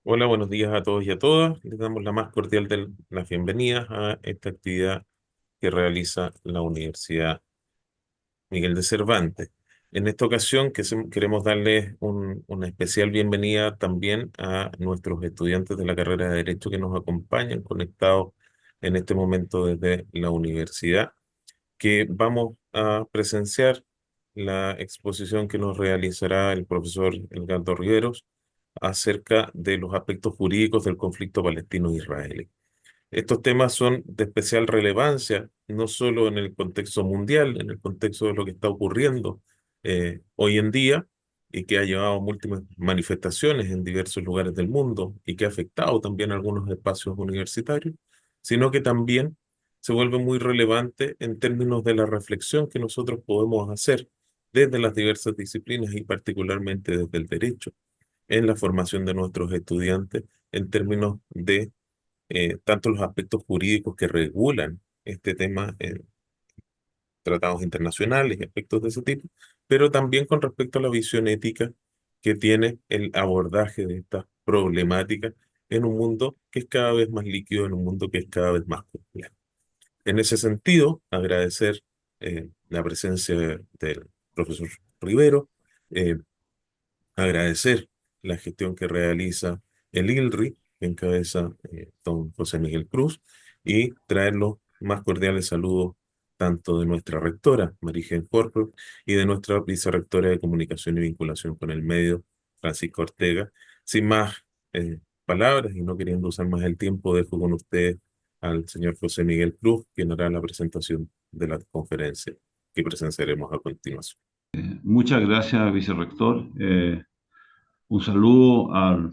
Hola, buenos días a todos y a todas. Les damos la más cordial de las bienvenidas a esta actividad que realiza la Universidad Miguel de Cervantes. En esta ocasión queremos darles una especial bienvenida también a nuestros estudiantes de la carrera de Derecho que nos acompañan conectados en este momento desde la universidad, que vamos a presenciar la exposición que nos realizará el profesor Edgardo Riveros acerca de los aspectos jurídicos del conflicto palestino-israelí. Estos temas son de especial relevancia, no solo en el contexto mundial, en el contexto de lo que está ocurriendo hoy en día y que ha llevado a múltiples manifestaciones en diversos lugares del mundo y que ha afectado también algunos espacios universitarios, sino que también se vuelve muy relevante en términos de la reflexión que nosotros podemos hacer desde las diversas disciplinas y particularmente desde el derecho en la formación de nuestros estudiantes en términos de tanto los aspectos jurídicos que regulan este tema en tratados internacionales y aspectos de ese tipo, pero también con respecto a la visión ética que tiene el abordaje de estas problemáticas en un mundo que es cada vez más líquido, en un mundo que es cada vez más complejo. En ese sentido, agradecer la presencia del profesor Rivero, eh, agradecer la gestión que realiza el ILRI, que encabeza don José Miguel Cruz, y traer los más cordiales saludos tanto de nuestra rectora, Marigen Horford, y de nuestra vicerrectora de Comunicación y Vinculación con el Medio, Francisco Ortega. Sin más palabras y no queriendo usar más el tiempo, dejo con usted al señor José Miguel Cruz, quien hará la presentación de la conferencia que presenciaremos a continuación. Muchas gracias, vicerrector. Un saludo a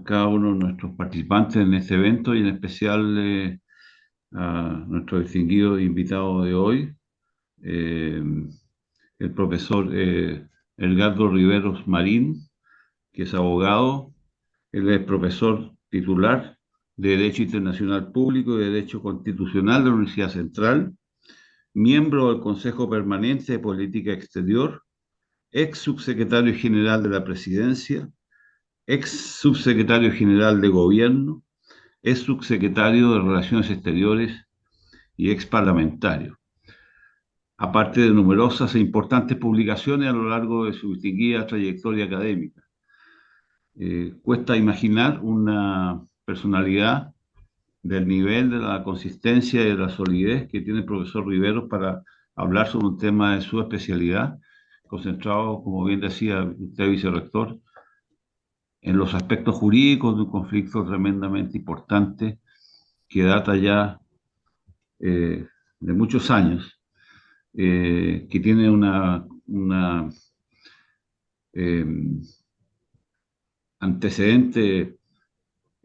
cada uno de nuestros participantes en este evento y en especial a nuestro distinguido invitado de hoy, eh, el profesor Edgardo Riveros Marín, que es abogado. Él es profesor titular de Derecho Internacional Público y Derecho Constitucional de la Universidad Central, miembro del Consejo Permanente de Política Exterior, ex subsecretario general de la Presidencia, ex subsecretario general de Gobierno, ex subsecretario de Relaciones Exteriores y ex parlamentario, aparte de numerosas e importantes publicaciones a lo largo de su distinguida trayectoria académica. Cuesta imaginar una personalidad del nivel, de la consistencia y de la solidez que tiene el profesor Riveros para hablar sobre un tema de su especialidad, concentrado, como bien decía usted, vicerrector, en los aspectos jurídicos de un conflicto tremendamente importante que data ya de muchos años, que tiene una eh, antecedente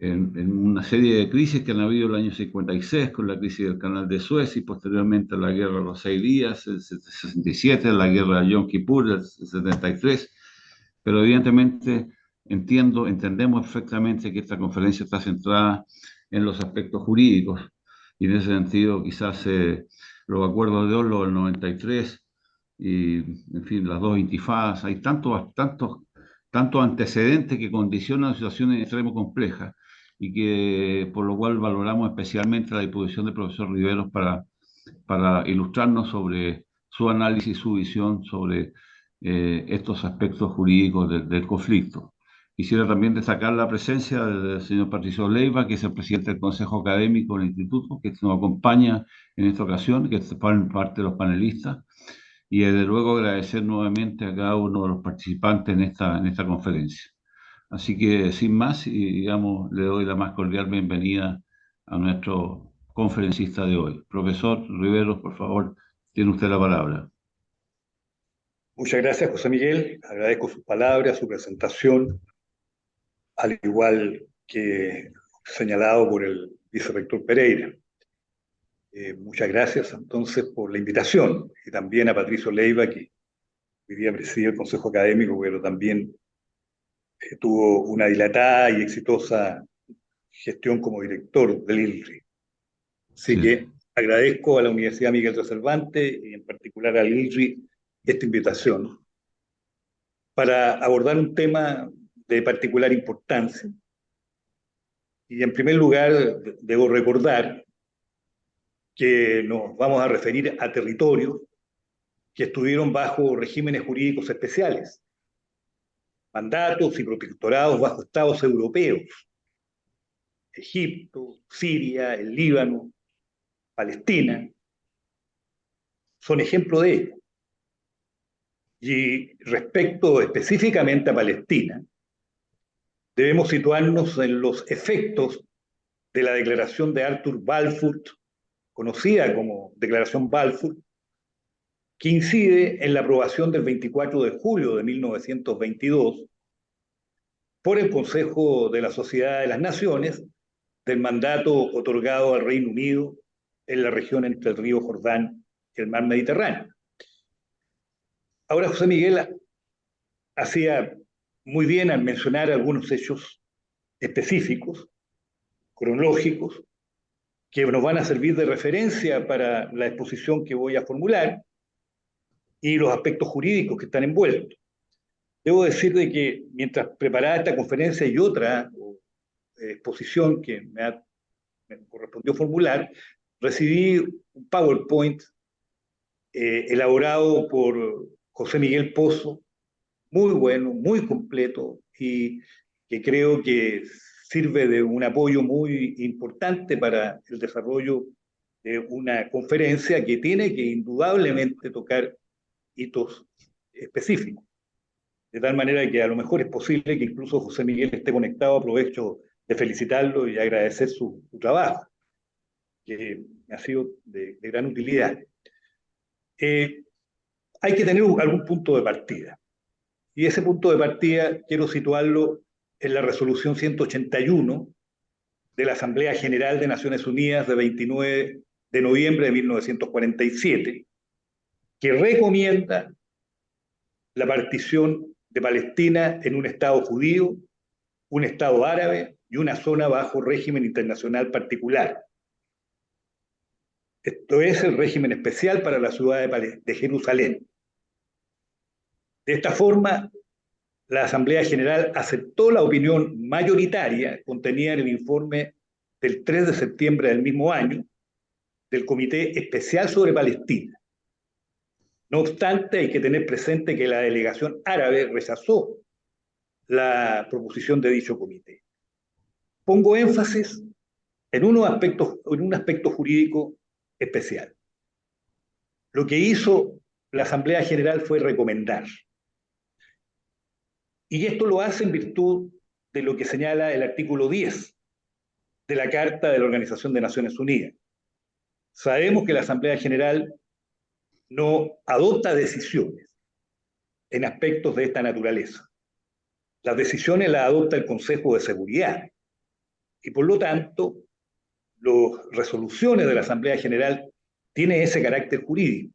en una serie de crisis que han habido el año 56, con la crisis del Canal de Suez y posteriormente la Guerra de los 6 días, el 67, la Guerra de Yom Kippur, el 73, pero evidentemente entendemos perfectamente que esta conferencia está centrada en los aspectos jurídicos y en ese sentido quizás los acuerdos de Oslo del 93 y, en fin, las dos intifadas, hay tantos antecedentes que condicionan situaciones extremadamente complejas y que por lo cual valoramos especialmente la disposición del profesor Riveros para ilustrarnos sobre su análisis, su visión sobre estos aspectos jurídicos del conflicto. Quisiera también destacar la presencia del señor Patricio Leiva, que es el presidente del Consejo Académico del Instituto, que nos acompaña en esta ocasión, que es parte de los panelistas, y desde luego agradecer nuevamente a cada uno de los participantes en esta conferencia. Así que sin más, y digamos, le doy la más cordial bienvenida a nuestro conferencista de hoy. Profesor Riveros, por favor, tiene usted la palabra. Muchas gracias, José Miguel. Agradezco sus palabras, su presentación, al igual que señalado por el vicerrector Pereira. Muchas gracias entonces por la invitación y también a Patricio Leiva, que hoy día preside el Consejo Académico, pero también tuvo una dilatada y exitosa gestión como director del ILRI. Así Sí. que agradezco a la Universidad Miguel de Cervantes y en particular al ILRI esta invitación para abordar un tema de particular importancia. Y en primer lugar, debo recordar que nos vamos a referir a territorios que estuvieron bajo regímenes jurídicos especiales, mandatos y protectorados bajo estados europeos, Egipto, Siria, el Líbano, Palestina, son ejemplo de ello. Y respecto específicamente a Palestina, debemos situarnos en los efectos de la declaración de Arthur Balfour, conocida como Declaración Balfour, que incide en la aprobación del 24 de julio de 1922 por el Consejo de la Sociedad de las Naciones del mandato otorgado al Reino Unido en la región entre el río Jordán y el mar Mediterráneo. Ahora José Miguel hacía muy bien al mencionar algunos hechos específicos, cronológicos, que nos van a servir de referencia para la exposición que voy a formular y los aspectos jurídicos que están envueltos. Debo decir de que mientras preparaba esta conferencia y otra exposición que me correspondió formular, recibí un PowerPoint elaborado por José Miguel Pozo, muy bueno, muy completo y que creo que sirve de un apoyo muy importante para el desarrollo de una conferencia que tiene que indudablemente tocar hitos específicos. De tal manera que a lo mejor es posible que incluso José Miguel esté conectado. Aprovecho de felicitarlo y agradecer su trabajo, que ha sido de gran utilidad. Hay que tener algún punto de partida. Y ese punto de partida quiero situarlo en la resolución 181 de la Asamblea General de Naciones Unidas de 29 de noviembre de 1947, que recomienda la partición de Palestina en un Estado judío, un Estado árabe y una zona bajo régimen internacional particular. Esto es el régimen especial para la ciudad de Jerusalén. De esta forma, la Asamblea General aceptó la opinión mayoritaria contenida en el informe del 3 de septiembre del mismo año del Comité Especial sobre Palestina. No obstante, hay que tener presente que la delegación árabe rechazó la proposición de dicho comité. Pongo énfasis en un aspecto jurídico especial. Lo que hizo la Asamblea General fue recomendar. Y esto lo hace en virtud de lo que señala el artículo 10 de la Carta de la Organización de Naciones Unidas. Sabemos que la Asamblea General no adopta decisiones en aspectos de esta naturaleza. Las decisiones las adopta el Consejo de Seguridad y por lo tanto las resoluciones de la Asamblea General tienen ese carácter jurídico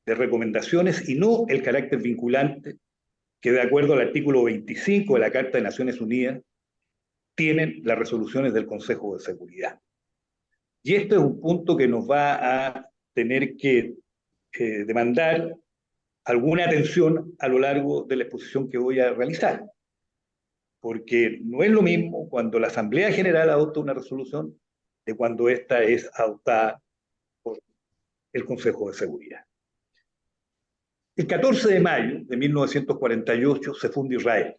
de recomendaciones y no el carácter vinculante que de acuerdo al artículo 25 de la Carta de Naciones Unidas tienen las resoluciones del Consejo de Seguridad. Y este es un punto que nos va a tener que demandar alguna atención a lo largo de la exposición que voy a realizar, porque no es lo mismo cuando la Asamblea General adopta una resolución de cuando esta es adoptada por el Consejo de Seguridad. El 14 de mayo de 1948 se funda Israel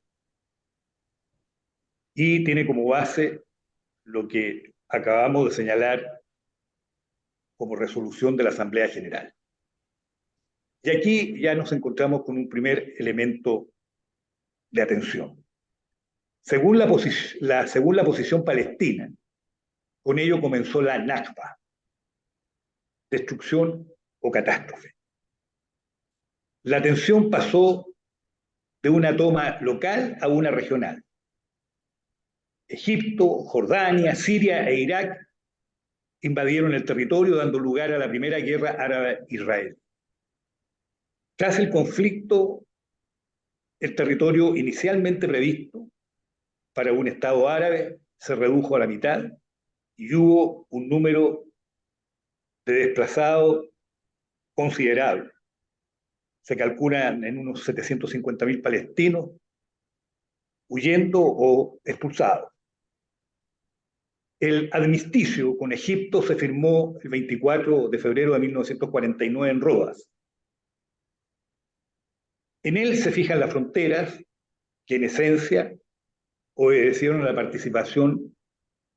y tiene como base lo que acabamos de señalar como resolución de la Asamblea General. Y aquí ya nos encontramos con un primer elemento de atención. Según la posición palestina, con ello comenzó la Nakba, destrucción o catástrofe. La tensión pasó de una toma local a una regional. Egipto, Jordania, Siria e Irak invadieron el territorio, dando lugar a la primera guerra árabe-israelí. Tras el conflicto, el territorio inicialmente previsto para un Estado árabe se redujo a la mitad y hubo un número de desplazados considerable. Se calculan en unos 750.000 palestinos huyendo o expulsados. El armisticio con Egipto se firmó el 24 de febrero de 1949 en Rodas. En él se fijan las fronteras que en esencia obedecieron a la participación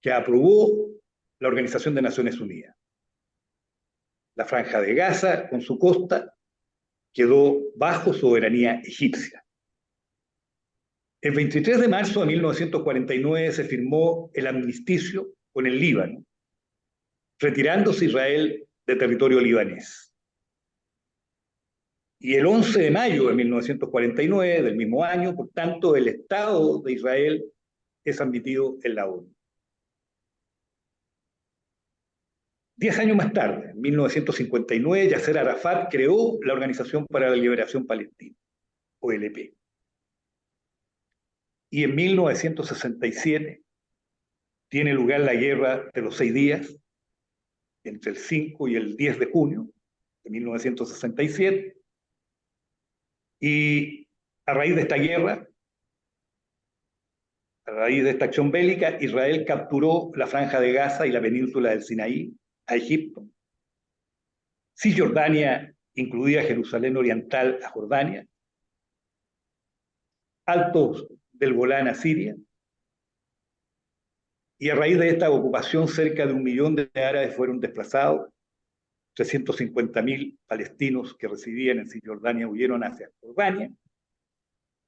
que aprobó la Organización de Naciones Unidas. La Franja de Gaza, con su costa, quedó bajo soberanía egipcia. El 23 de marzo de 1949 se firmó el armisticio con el Líbano, retirándose Israel de territorio libanés. Y el 11 de mayo de 1949, del mismo año, por tanto, el Estado de Israel es admitido en la ONU. 10 años más tarde, en 1959, Yasser Arafat creó la Organización para la Liberación Palestina, OLP. Y en 1967 tiene lugar la Guerra de los 6 días, entre el 5 y el 10 de junio de 1967, y a raíz de esta guerra, a raíz de esta acción bélica, Israel capturó la Franja de Gaza y la península del Sinaí a Egipto. Cisjordania incluía Jerusalén Oriental a Jordania, altos del Golán a Siria, y a raíz de esta ocupación cerca de 1 millón de árabes fueron desplazados, 350.000 palestinos que residían en Cisjordania huyeron hacia Jordania,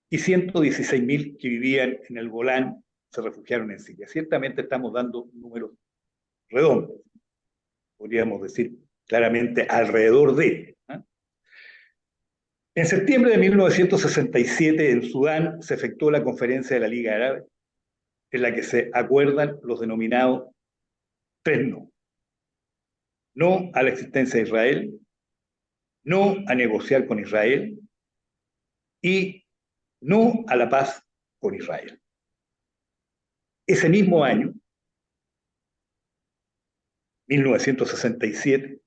y 116.000 que vivían en el Golán se refugiaron en Siria. Ciertamente estamos dando números redondos, podríamos decir claramente alrededor de. En septiembre de 1967 en Sudán se efectuó la conferencia de la Liga Árabe, en la que se acuerdan los denominados 3 no. No a la existencia de Israel, no a negociar con Israel y no a la paz con Israel. Ese mismo año, 1967,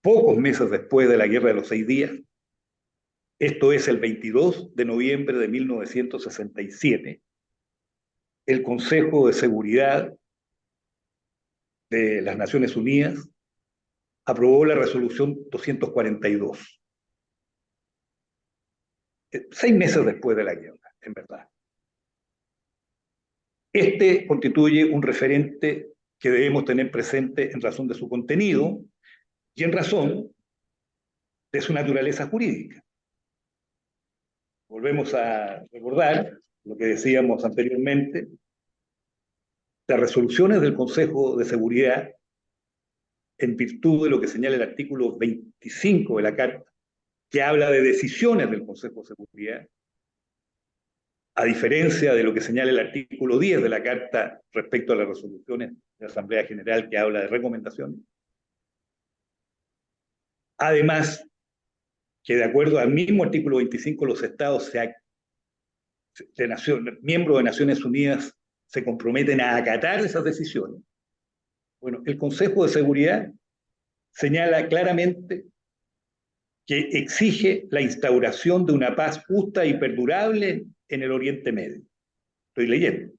pocos meses después de la Guerra de los 6 días, esto es el 22 de noviembre de 1967, el Consejo de Seguridad de las Naciones Unidas aprobó la resolución 242. 6 meses después de la guerra, en verdad. Este constituye un referente que debemos tener presente en razón de su contenido y en razón de su naturaleza jurídica. Volvemos a recordar lo que decíamos anteriormente. Las resoluciones del Consejo de Seguridad, en virtud de lo que señala el artículo 25 de la Carta, que habla de decisiones del Consejo de Seguridad, a diferencia de lo que señala el artículo 10 de la Carta respecto a las resoluciones de la Asamblea General, que habla de recomendaciones. Además, que de acuerdo al mismo artículo 25, los estados miembros de Naciones Unidas se comprometen a acatar esas decisiones. Bueno, el Consejo de Seguridad señala claramente que exige la instauración de una paz justa y perdurable en el Oriente Medio. Estoy leyendo.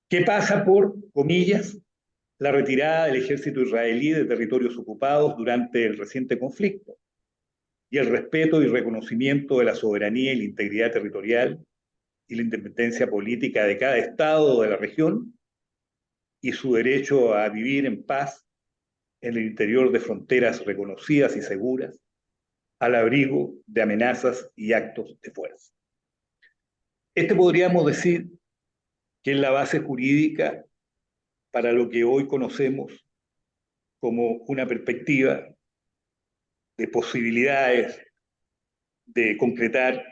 Que pasa por, comillas, la retirada del ejército israelí de territorios ocupados durante el reciente conflicto y el respeto y reconocimiento de la soberanía y la integridad territorial y la independencia política de cada estado de la región y su derecho a vivir en paz en el interior de fronteras reconocidas y seguras, al abrigo de amenazas y actos de fuerza. Este podríamos decir que es la base jurídica para lo que hoy conocemos como una perspectiva de posibilidades de concretar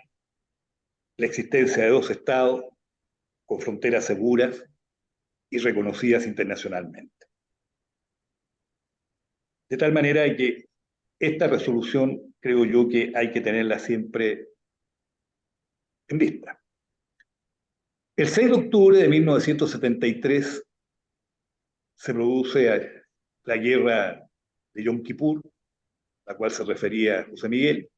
la existencia de 2 estados con fronteras seguras y reconocidas internacionalmente. De tal manera que esta resolución creo yo que hay que tenerla siempre en vista. El 6 de octubre de 1973 se produce la guerra de Yom Kippur, la cual se refería José Miguel,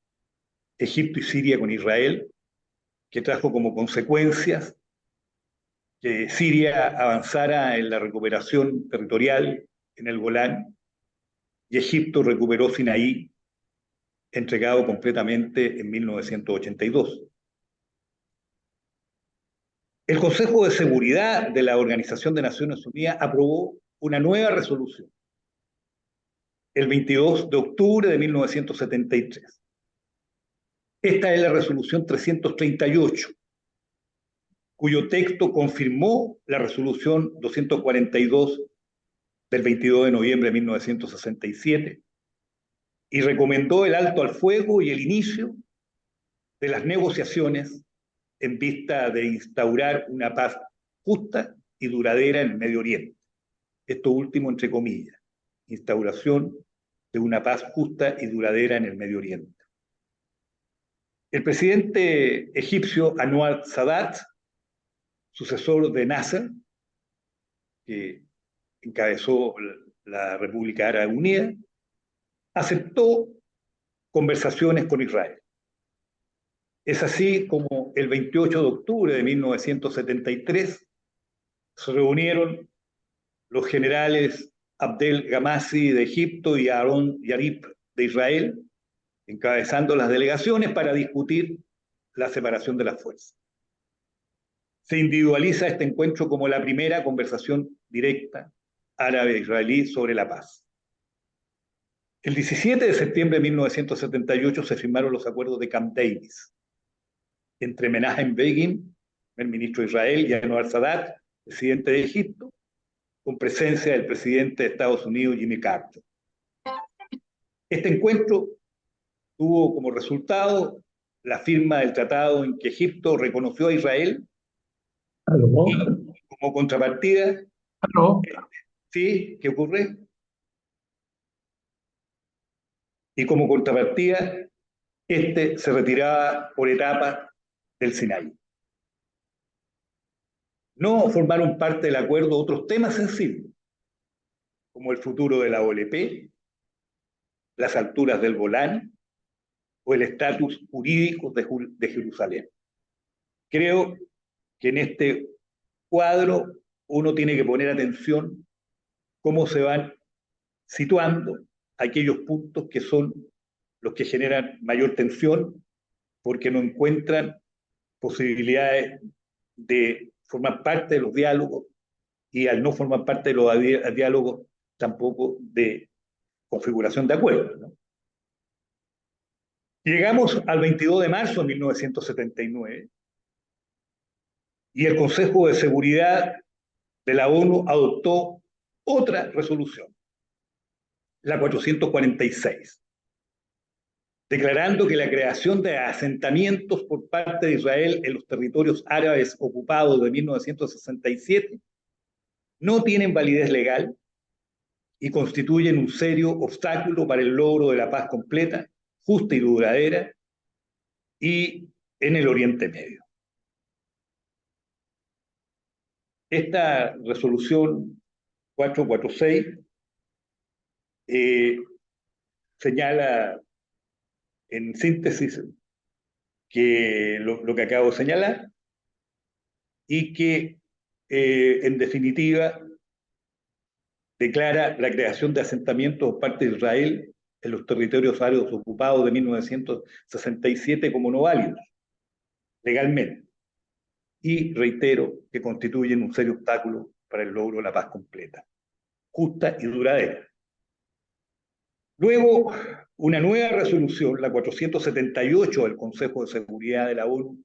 Egipto y Siria con Israel, que trajo como consecuencias que Siria avanzara en la recuperación territorial en el Golán y Egipto recuperó Sinaí, entregado completamente en 1982. El Consejo de Seguridad de la Organización de Naciones Unidas aprobó una nueva resolución el 22 de octubre de 1973. Esta es la resolución 338, cuyo texto confirmó la resolución 242 del 22 de noviembre de 1967 y recomendó el alto al fuego y el inicio de las negociaciones en vista de instaurar una paz justa y duradera en el Medio Oriente. Esto último entre comillas, instauración de una paz justa y duradera en el Medio Oriente. El presidente egipcio Anwar Sadat, sucesor de Nasser, que encabezó la República Árabe Unida, aceptó conversaciones con Israel. Es así como el 28 de octubre de 1973 se reunieron los generales Abdel Gamasi de Egipto y Aaron Yarib de Israel, encabezando las delegaciones para discutir la separación de las fuerzas. Se individualiza este encuentro como la primera conversación directa árabe-israelí sobre la paz. El 17 de septiembre de 1978 se firmaron los acuerdos de Camp Davis entre Menachem Begin, el ministro de Israel, y Anwar Sadat, presidente de Egipto, con presencia del presidente de Estados Unidos, Jimmy Carter. Este encuentro tuvo como resultado la firma del tratado en que Egipto reconoció a Israel y como contrapartida, ¿sí? ¿Qué ocurre? Y como contrapartida, este se retiraba por etapas del Sinaí. No formaron parte del acuerdo otros temas sensibles, como el futuro de la OLP, las alturas del Golán o el estatus jurídico de Jerusalén. Creo que en este cuadro uno tiene que poner atención cómo se van situando aquellos puntos que son los que generan mayor tensión porque no encuentran posibilidades de formar parte de los diálogos y al no formar parte de los diálogos tampoco de configuración de acuerdos, ¿no? Llegamos al 22 de marzo de 1979 y el Consejo de Seguridad de la ONU adoptó otra resolución, la 446, declarando que la creación de asentamientos por parte de Israel en los territorios árabes ocupados de 1967 no tienen validez legal y constituyen un serio obstáculo para el logro de la paz completa, justa y duradera y en el Oriente Medio. Esta resolución 446 señala en síntesis que lo que acabo de señalar y que en definitiva declara la creación de asentamientos por parte de Israel en los territorios árabes ocupados de 1967 como no válidos legalmente. Y reitero que constituyen un serio obstáculo para el logro de la paz completa, justa y duradera. Luego, una nueva resolución, la 478 del Consejo de Seguridad de la ONU,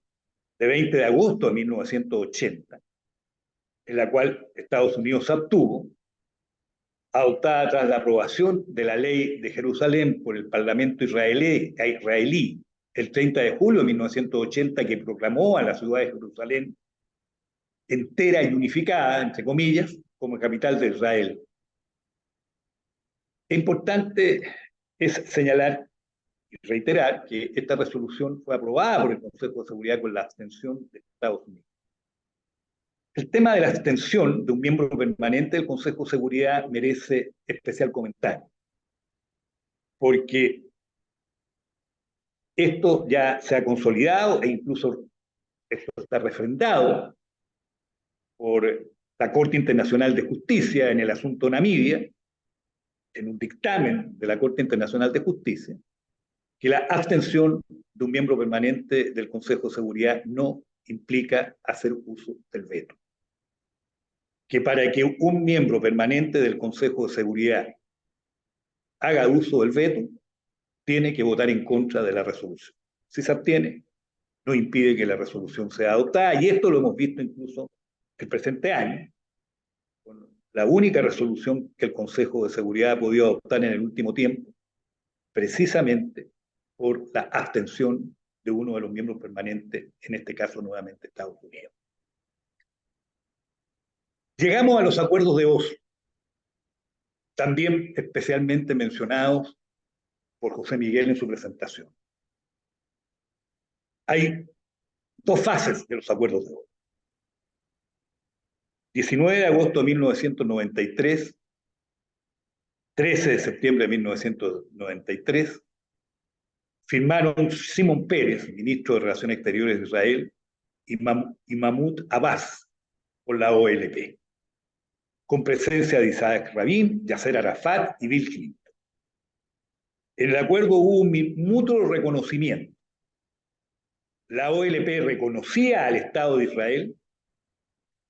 de 20 de agosto de 1980, en la cual Estados Unidos se abstuvo, adoptada tras la aprobación de la Ley de Jerusalén por el Parlamento israelí el 30 de julio de 1980, que proclamó a la ciudad de Jerusalén entera y unificada, entre comillas, como capital de Israel. Es importante es señalar y reiterar que esta resolución fue aprobada por el Consejo de Seguridad con la abstención de Estados Unidos. El tema de la abstención de un miembro permanente del Consejo de Seguridad merece especial comentario, porque esto ya se ha consolidado e incluso esto está refrendado por la Corte Internacional de Justicia en el asunto Namibia, en un dictamen de la Corte Internacional de Justicia, que la abstención de un miembro permanente del Consejo de Seguridad no implica hacer uso del veto. Que para que un miembro permanente del Consejo de Seguridad haga uso del veto, tiene que votar en contra de la resolución. Si se abstiene, no impide que la resolución sea adoptada, y esto lo hemos visto incluso el presente año, con la única resolución que el Consejo de Seguridad ha podido adoptar en el último tiempo, precisamente por la abstención de uno de los miembros permanentes, en este caso nuevamente Estados Unidos. Llegamos a los acuerdos de Oslo, también especialmente mencionados por José Miguel en su presentación. Hay dos fases de los acuerdos de Oslo. 19 de agosto de 1993, 13 de septiembre de 1993, firmaron Simón Peres, ministro de Relaciones Exteriores de Israel, y Mahmoud Abbas por la OLP, con presencia de Isaac Rabin, Yasser Arafat y Bill Clinton. En el acuerdo hubo un mutuo reconocimiento. La OLP reconocía al Estado de Israel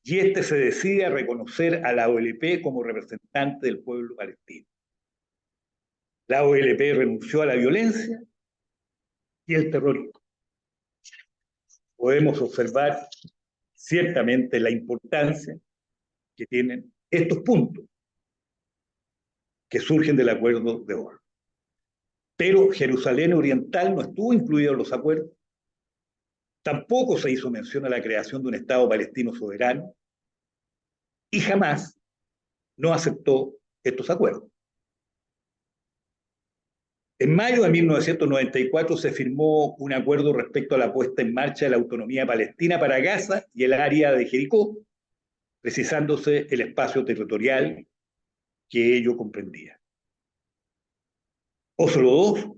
y este se decide a reconocer a la OLP como representante del pueblo palestino. La OLP renunció a la violencia y el terrorismo. Podemos observar ciertamente la importancia que tienen estos puntos que surgen del acuerdo de Oslo. Pero Jerusalén Oriental no estuvo incluido en los acuerdos. Tampoco se hizo mención a la creación de un Estado palestino soberano y jamás no aceptó estos acuerdos. En mayo de 1994 se firmó un acuerdo respecto a la puesta en marcha de la autonomía palestina para Gaza y el área de Jericó, precisándose el espacio territorial que ello comprendía. Oslo II,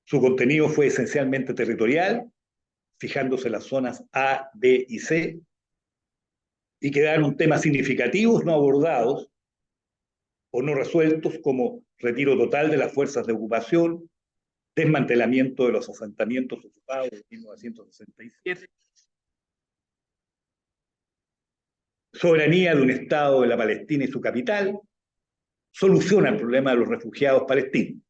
su contenido fue esencialmente territorial, fijándose las zonas A, B y C, y quedaron temas significativos no abordados o no resueltos, como retiro total de las fuerzas de ocupación, desmantelamiento de los asentamientos ocupados en 1967, soberanía de un Estado de la Palestina y su capital, solución al problema de los refugiados palestinos.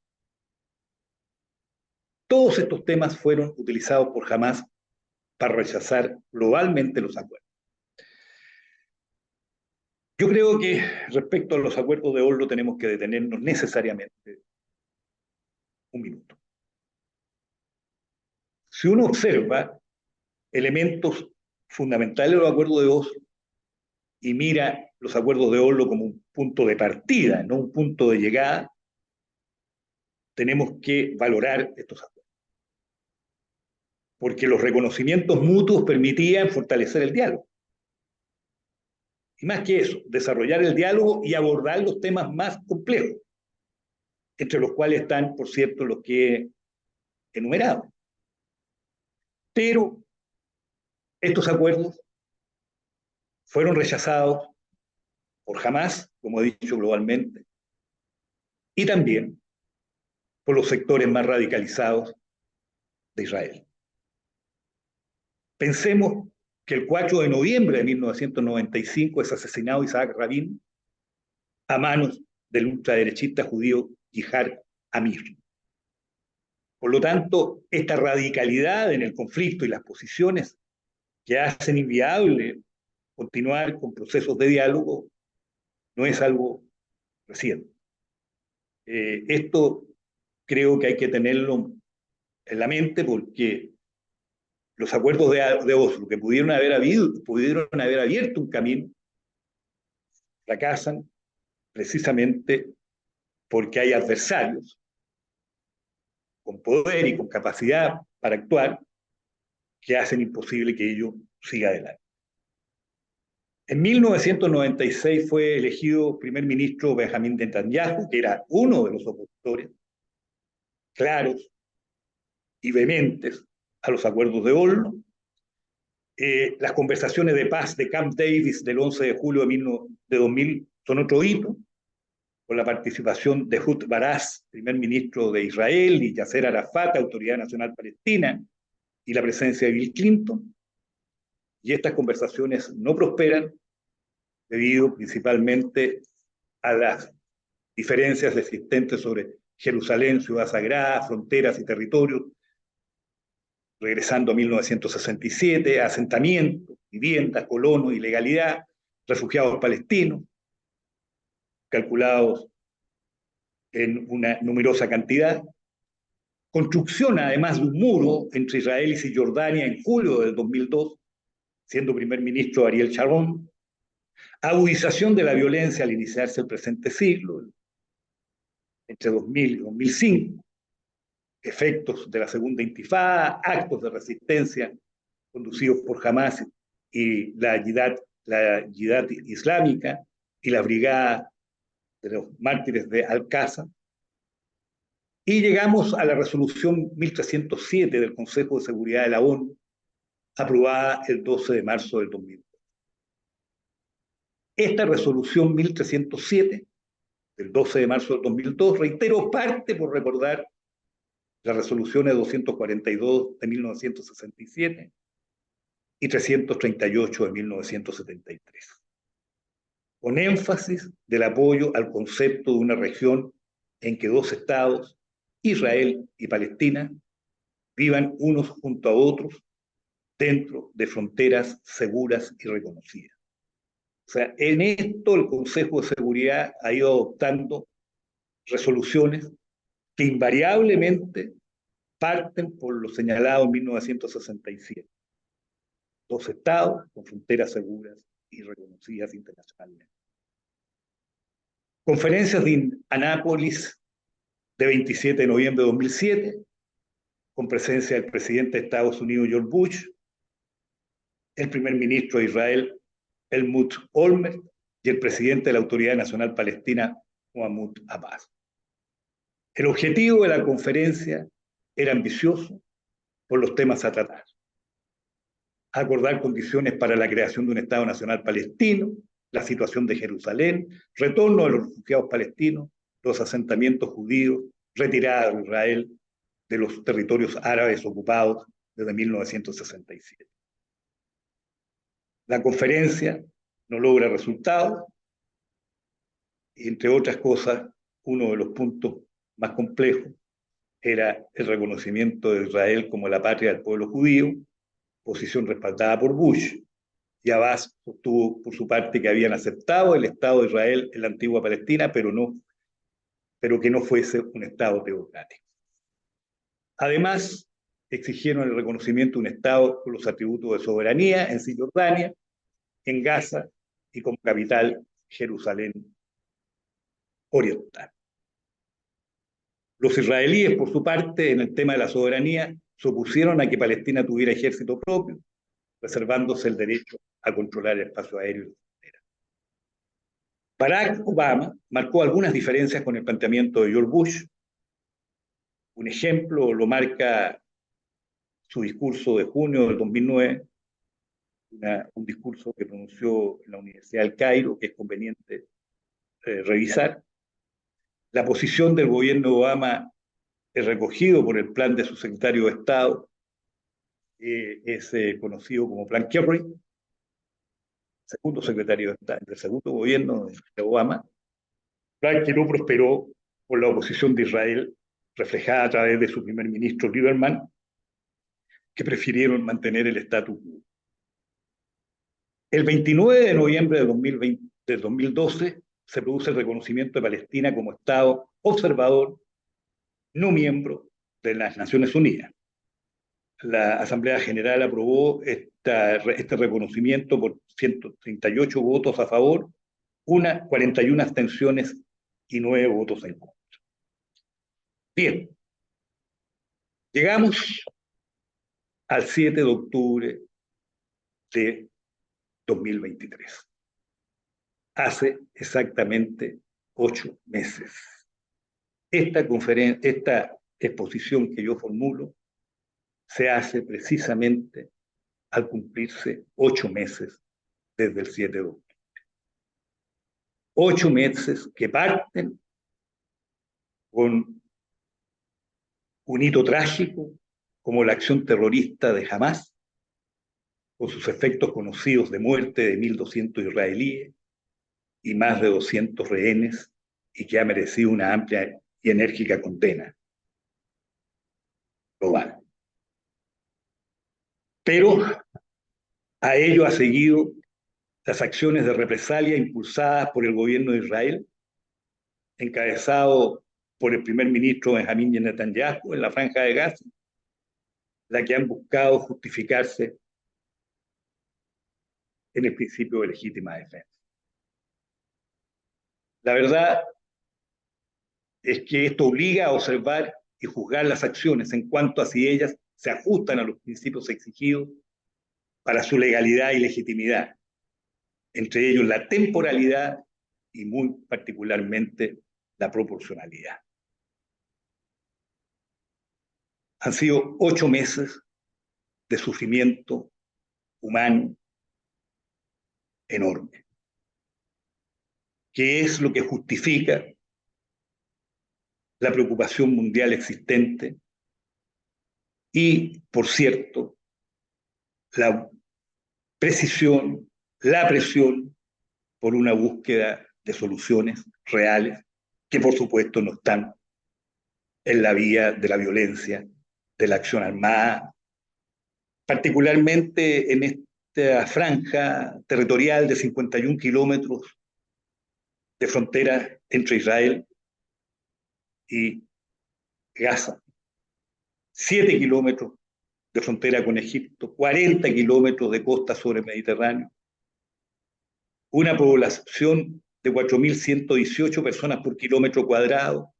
Todos estos temas fueron utilizados por Hamás para rechazar globalmente los acuerdos. Yo creo que respecto a los acuerdos de Oslo tenemos que detenernos necesariamente un minuto. Si uno observa elementos fundamentales de los acuerdos de Oslo y mira los acuerdos de Oslo como un punto de partida, no un punto de llegada, tenemos que valorar estos acuerdos. Porque los reconocimientos mutuos permitían fortalecer el diálogo. Y más que eso, desarrollar el diálogo y abordar los temas más complejos, entre los cuales están, por cierto, los que he enumerado. Pero estos acuerdos fueron rechazados por Hamás, como he dicho globalmente, y también por los sectores más radicalizados de Israel. Pensemos que el 4 de noviembre de 1995 es asesinado Isaac Rabin a manos del ultraderechista judío Yihad Amir. Por lo tanto, esta radicalidad en el conflicto y las posiciones que hacen inviable continuar con procesos de diálogo no es algo reciente. Esto creo que hay que tenerlo en la mente porque los acuerdos de Oslo que pudieron haber abierto un camino fracasan precisamente porque hay adversarios con poder y con capacidad para actuar que hacen imposible que ello siga adelante. En 1996 fue elegido primer ministro Benjamín Netanyahu, que era uno de los opositores claros y vehementes a los acuerdos de Oslo, Las conversaciones de paz de Camp Davis del 11 de julio de 2000 son otro hito, con la participación de Ehud Baraz, primer ministro de Israel, y Yasser Arafat, Autoridad Nacional Palestina, y la presencia de Bill Clinton. Y estas conversaciones no prosperan debido principalmente a las diferencias existentes sobre Jerusalén, ciudad sagrada, fronteras y territorios, regresando a 1967, asentamientos, viviendas, colonos, ilegalidad, refugiados palestinos, calculados en una numerosa cantidad, construcción además de un muro entre Israel y Cisjordania en julio del 2002, siendo primer ministro Ariel Sharon, agudización de la violencia al iniciarse el presente siglo, entre 2000 y 2005, efectos de la segunda intifada, actos de resistencia conducidos por Hamas y la Yihad Islámica y la Brigada de los Mártires de Al-Qassam. Y llegamos a la resolución 1307 del Consejo de Seguridad de la ONU, aprobada el 12 de marzo del 2002. Esta resolución 1307 del 12 de marzo del 2002, reitero, parte por recordar las resoluciones 242 de 1967 y 338 de 1973, con énfasis del apoyo al concepto de una región en que dos estados, Israel y Palestina, vivan unos junto a otros dentro de fronteras seguras y reconocidas. O sea, en esto el Consejo de Seguridad ha ido adoptando resoluciones que invariablemente parten por lo señalado en 1967. Dos estados con fronteras seguras y reconocidas internacionalmente. Conferencias de Anápolis de 27 de noviembre de 2007, con presencia del presidente de Estados Unidos, George Bush, el primer ministro de Israel, Helmut Olmert, y el presidente de la Autoridad Nacional Palestina, Mahmoud Abbas. El objetivo de la conferencia era ambicioso por los temas a tratar. Acordar condiciones para la creación de un Estado Nacional Palestino, la situación de Jerusalén, retorno de los refugiados palestinos, los asentamientos judíos, retirada de Israel de los territorios árabes ocupados desde 1967. La conferencia no logra resultados, y entre otras cosas, uno de los puntos más complejos era el reconocimiento de Israel como la patria del pueblo judío, posición respaldada por Bush. Y Abbas sostuvo por su parte que habían aceptado el Estado de Israel en la antigua Palestina, pero que no fuese un Estado teocrático. Además, exigieron el reconocimiento de un Estado con los atributos de soberanía en Cisjordania, en Gaza y como capital Jerusalén Oriental. Los israelíes, por su parte, en el tema de la soberanía, se opusieron a que Palestina tuviera ejército propio, reservándose el derecho a controlar el espacio aéreo y la frontera. Barack Obama marcó algunas diferencias con el planteamiento de George Bush. Un ejemplo lo marca su discurso de junio del 2009, un discurso que pronunció en la Universidad del Cairo, que es conveniente revisar. La posición del gobierno de Obama es recogido por el plan de su secretario de Estado, es conocido como Plan Kerry, segundo secretario de Estado, del segundo gobierno de Obama, plan que no prosperó por la oposición de Israel, reflejada a través de su primer ministro Lieberman, que prefirieron mantener el status quo. El 29 de noviembre de 2012 se produce el reconocimiento de Palestina como Estado observador, no miembro de las Naciones Unidas. La Asamblea General aprobó este reconocimiento por 138 votos a favor, 41 abstenciones y 9 votos en contra. Bien, llegamos al 7 de octubre de 2023. Hace exactamente 8 meses. Esta exposición que yo formulo se hace precisamente al cumplirse 8 meses desde el 7 de octubre. 8 meses que parten con un hito trágico como la acción terrorista de Hamás, con sus efectos conocidos de muerte de 1.200 israelíes y más de 200 rehenes, y que ha merecido una amplia y enérgica condena global. Pero a ello ha seguido las acciones de represalia impulsadas por el gobierno de Israel, encabezado por el primer ministro Benjamín Netanyahu en la Franja de Gaza, la que han buscado justificarse en el principio de legítima defensa. La verdad es que esto obliga a observar y juzgar las acciones en cuanto a si ellas se ajustan a los principios exigidos para su legalidad y legitimidad, entre ellos la temporalidad y muy particularmente la proporcionalidad. Han sido 8 meses de sufrimiento humano enorme, que es lo que justifica la preocupación mundial existente y, por cierto, la precisión, la presión por una búsqueda de soluciones reales que, por supuesto, no están en la vía de la violencia, de la acción armada, particularmente en esta franja territorial de 51 kilómetros de frontera entre Israel y Gaza, 7 kilómetros de frontera con Egipto, 40 kilómetros de costa sobre el Mediterráneo, una población de 4.118 personas por kilómetro cuadrado,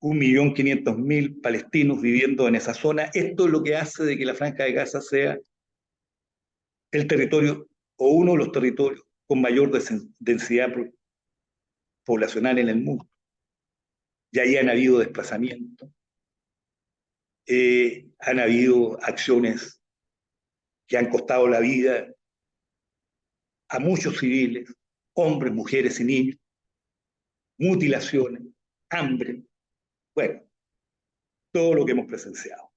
1.500.000 palestinos viviendo en esa zona. Esto es lo que hace de que la Franja de Gaza sea el territorio o uno de los territorios con mayor densidad poblacional en el mundo. Y ahí han habido desplazamientos, han habido acciones que han costado la vida a muchos civiles, hombres, mujeres y niños, mutilaciones, hambre, bueno, todo lo que hemos presenciado.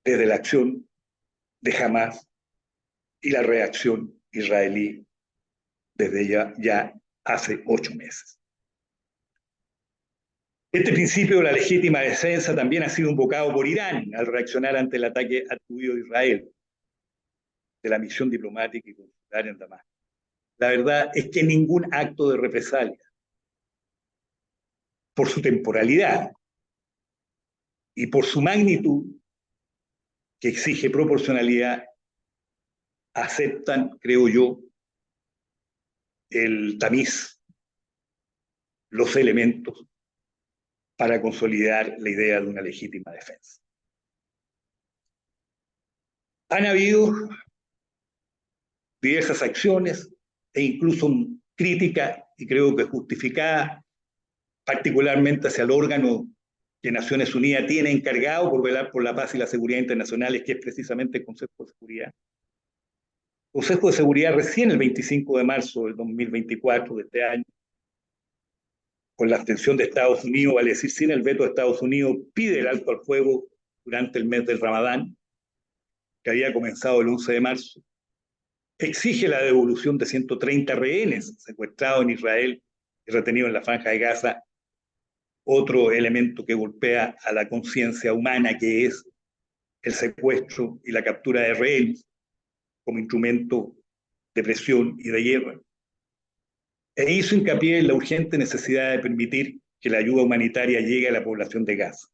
Desde la acción de Hamás y la reacción israelí desde ya hace 8 meses. Este principio de la legítima defensa también ha sido invocado por Irán al reaccionar ante el ataque atribuido a Israel de la misión diplomática y consular en Damasco. La verdad es que ningún acto de represalia, por su temporalidad y por su magnitud, que exige proporcionalidad, aceptan, creo yo, el tamiz, los elementos para consolidar la idea de una legítima defensa. Han habido diversas acciones e incluso crítica, y creo que justificada, particularmente hacia el órgano que Naciones Unidas tiene encargado por velar por la paz y la seguridad internacionales, que es precisamente el Consejo de Seguridad. El Consejo de Seguridad recién el 25 de marzo del 2024 de este año, con la abstención de Estados Unidos, vale decir, sin el veto de Estados Unidos, pide el alto al fuego durante el mes del Ramadán, que había comenzado el 11 de marzo, exige la devolución de 130 rehenes secuestrados en Israel y retenidos en la Franja de Gaza, otro elemento que golpea a la conciencia humana, que es el secuestro y la captura de rehenes como instrumento de presión y de guerra. E hizo hincapié en la urgente necesidad de permitir que la ayuda humanitaria llegue a la población de Gaza.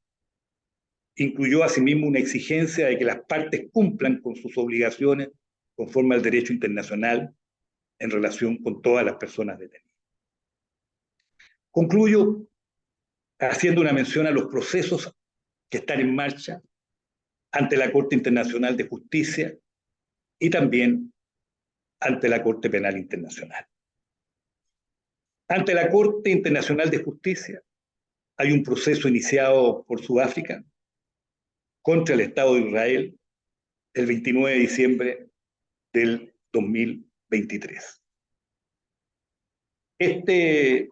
Incluyó asimismo una exigencia de que las partes cumplan con sus obligaciones conforme al derecho internacional en relación con todas las personas detenidas. Concluyo haciendo una mención a los procesos que están en marcha ante la Corte Internacional de Justicia y también ante la Corte Penal Internacional. Ante la Corte Internacional de Justicia hay un proceso iniciado por Sudáfrica contra el Estado de Israel el 29 de diciembre del 2023. Este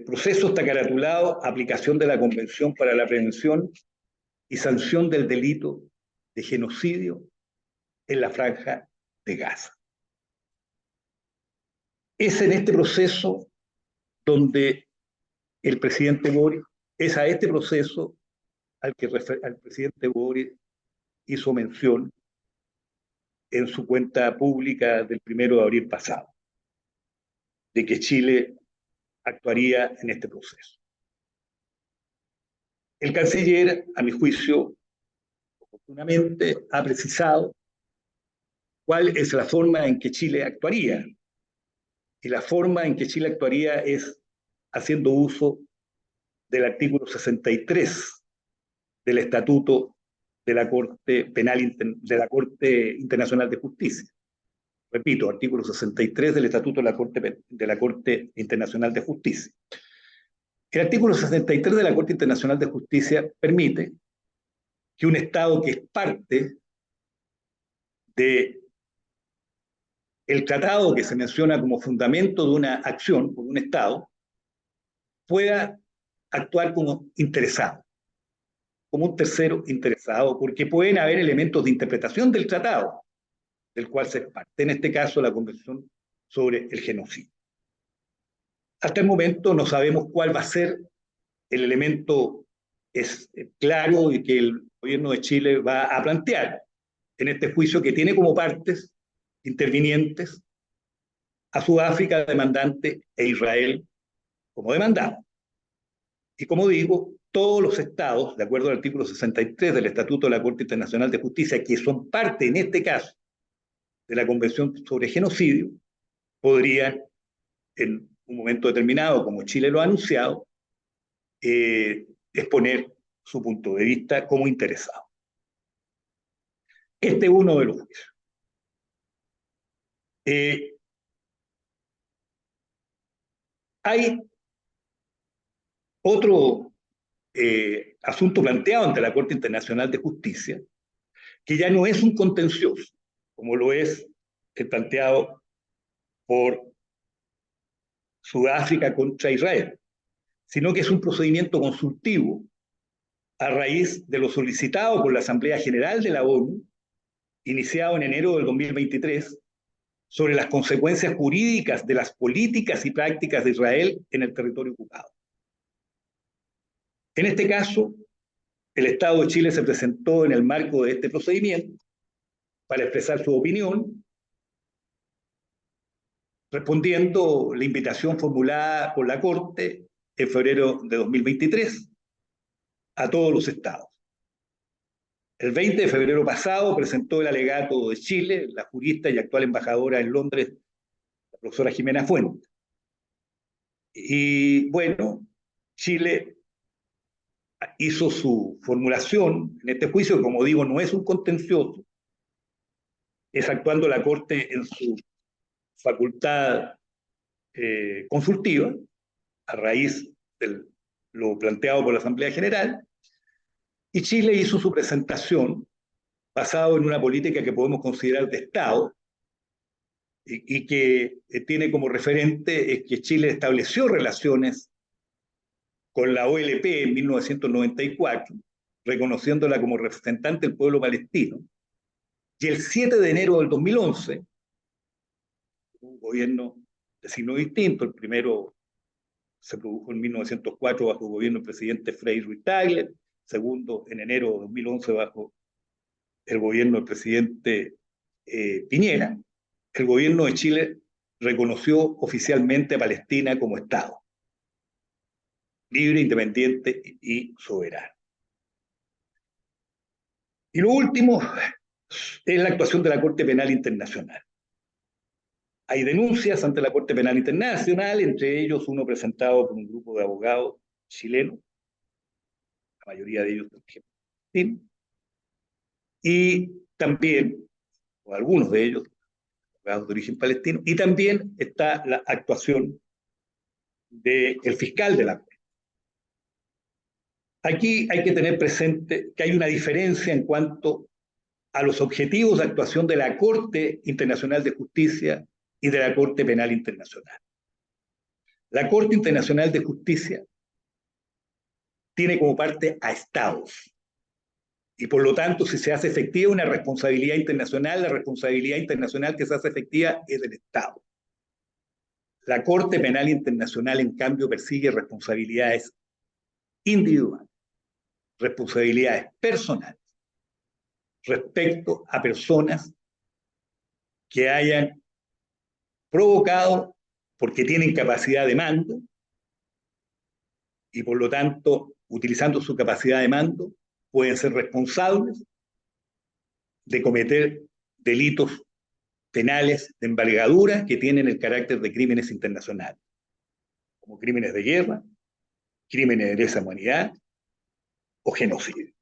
proceso está caratulado aplicación de la Convención para la Prevención y Sanción del Delito de Genocidio en la Franja de Gaza. Es en este proceso donde el presidente Boric, es a este proceso al que al presidente Boric hizo mención en su cuenta pública del 1 de abril pasado, de que Chile actuaría en este proceso. El canciller, a mi juicio, oportunamente ha precisado cuál es la forma en que Chile actuaría. Y la forma en que Chile actuaría es haciendo uso del artículo 63 del Estatuto de la Corte Penal de la Corte Internacional de Justicia. Repito, artículo 63 del Estatuto de la Corte Internacional de Justicia. El artículo 63 de la Corte Internacional de Justicia permite que un Estado que es parte de el tratado que se menciona como fundamento de una acción por un Estado pueda actuar como interesado, como un tercero interesado, porque pueden haber elementos de interpretación del tratado del cual se parte, en este caso la Convención sobre el Genocidio. Hasta el momento no sabemos cuál va a ser el elemento claro y que el gobierno de Chile va a plantear en este juicio, que tiene como partes intervinientes a Sudáfrica demandante e Israel como demandado. Y como digo, todos los estados, de acuerdo al artículo 63 del Estatuto de la Corte Internacional de Justicia, que son parte en este caso de la Convención sobre Genocidio, podrían en un momento determinado, como Chile lo ha anunciado, exponer su punto de vista como interesado. Este es uno de los juicios. Hay otro asunto planteado ante la Corte Internacional de Justicia, que ya no es un contencioso, como lo es el planteado por Sudáfrica contra Israel, sino que es un procedimiento consultivo a raíz de lo solicitado por la Asamblea General de la ONU, iniciado en enero del 2023, sobre las consecuencias jurídicas de las políticas y prácticas de Israel en el territorio ocupado. En este caso, el Estado de Chile se presentó en el marco de este procedimiento para expresar su opinión, respondiendo la invitación formulada por la Corte en febrero de 2023 a todos los estados. El 20 de febrero pasado presentó el alegato de Chile, la jurista y actual embajadora en Londres, la profesora Jimena Fuentes. Y bueno, Chile hizo su formulación en este juicio, que como digo, no es un contencioso, es actuando la Corte en su facultad consultiva, a raíz de lo planteado por la Asamblea General, y Chile hizo su presentación basado en una política que podemos considerar de Estado, y que tiene como referente es que Chile estableció relaciones con la OLP en 1994, reconociéndola como representante del pueblo palestino, y el 7 de enero del 2011, un gobierno de signo distinto, el primero se produjo en 1904 bajo el gobierno del presidente Frei Ruiz-Tagle, segundo en enero de 2011 bajo el gobierno del presidente Piñera. El gobierno de Chile reconoció oficialmente a Palestina como Estado, libre, independiente y soberano. Y lo último es la actuación de la Corte Penal Internacional. Hay denuncias ante la Corte Penal Internacional, entre ellos uno presentado por un grupo de abogados chilenos, la mayoría de ellos argentinos, y también, o algunos de ellos, abogados de origen palestino, y también está la actuación del fiscal de la Corte. Aquí hay que tener presente que hay una diferencia en cuanto a los objetivos de actuación de la Corte Internacional de Justicia y de la Corte Penal Internacional. La Corte Internacional de Justicia tiene como parte a estados y por lo tanto, si se hace efectiva una responsabilidad internacional, la responsabilidad internacional que se hace efectiva es del Estado. La Corte Penal Internacional, en cambio, persigue responsabilidades individuales, responsabilidades personales respecto a personas que hayan provocado porque tienen capacidad de mando y por lo tanto, utilizando su capacidad de mando, pueden ser responsables de cometer delitos penales de envergadura que tienen el carácter de crímenes internacionales, como crímenes de guerra, crímenes de lesa humanidad o genocidio.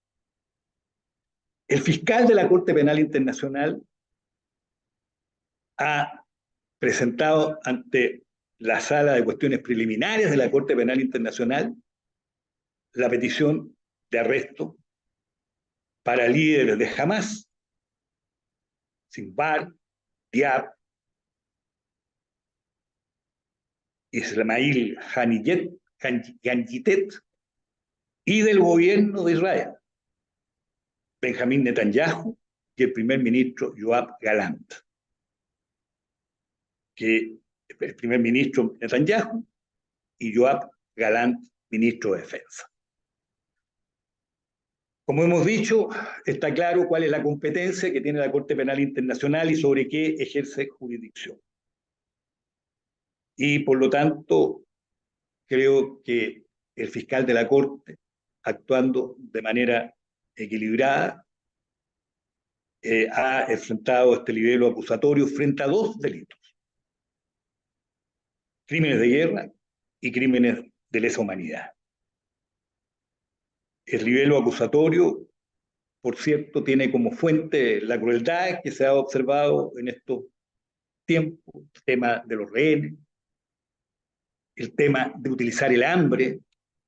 El fiscal de la Corte Penal Internacional ha presentado ante la Sala de Cuestiones Preliminares de la Corte Penal Internacional la petición de arresto para líderes de Hamas, Sinbar, Diab, Ismail Haniyeh y del gobierno de Israel, Benjamín Netanyahu y el primer ministro Yoav Gallant. Que el primer ministro Netanyahu y Yoav Gallant, ministro de Defensa. Como hemos dicho, está claro cuál es la competencia que tiene la Corte Penal Internacional y sobre qué ejerce jurisdicción. Y por lo tanto, creo que el fiscal de la Corte, actuando de manera equilibrada, ha enfrentado este libelo acusatorio frente a dos delitos: crímenes de guerra y crímenes de lesa humanidad. El libelo acusatorio, por cierto, tiene como fuente la crueldad que se ha observado en estos tiempos, el tema de los rehenes, el tema de utilizar el hambre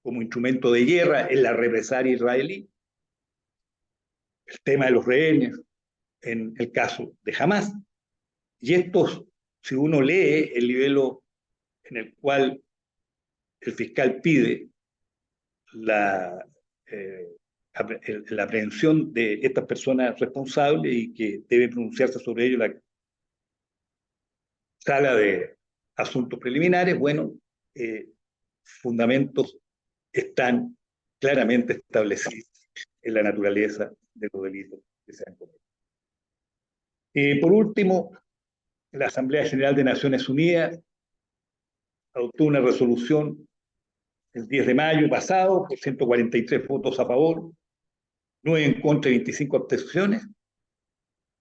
como instrumento de guerra en la represalia israelí, el tema de los rehenes en el caso de Hamas. Y estos, si uno lee el libelo en el cual el fiscal pide la aprehensión de estas personas responsables y que debe pronunciarse sobre ello la Sala de Asuntos Preliminares, bueno, fundamentos están claramente establecidos en la naturaleza de los delitos que se han cometido. Por último, la Asamblea General de Naciones Unidas adoptó una resolución el 10 de mayo pasado por 143 votos a favor, 9 en contra y 25 abstenciones,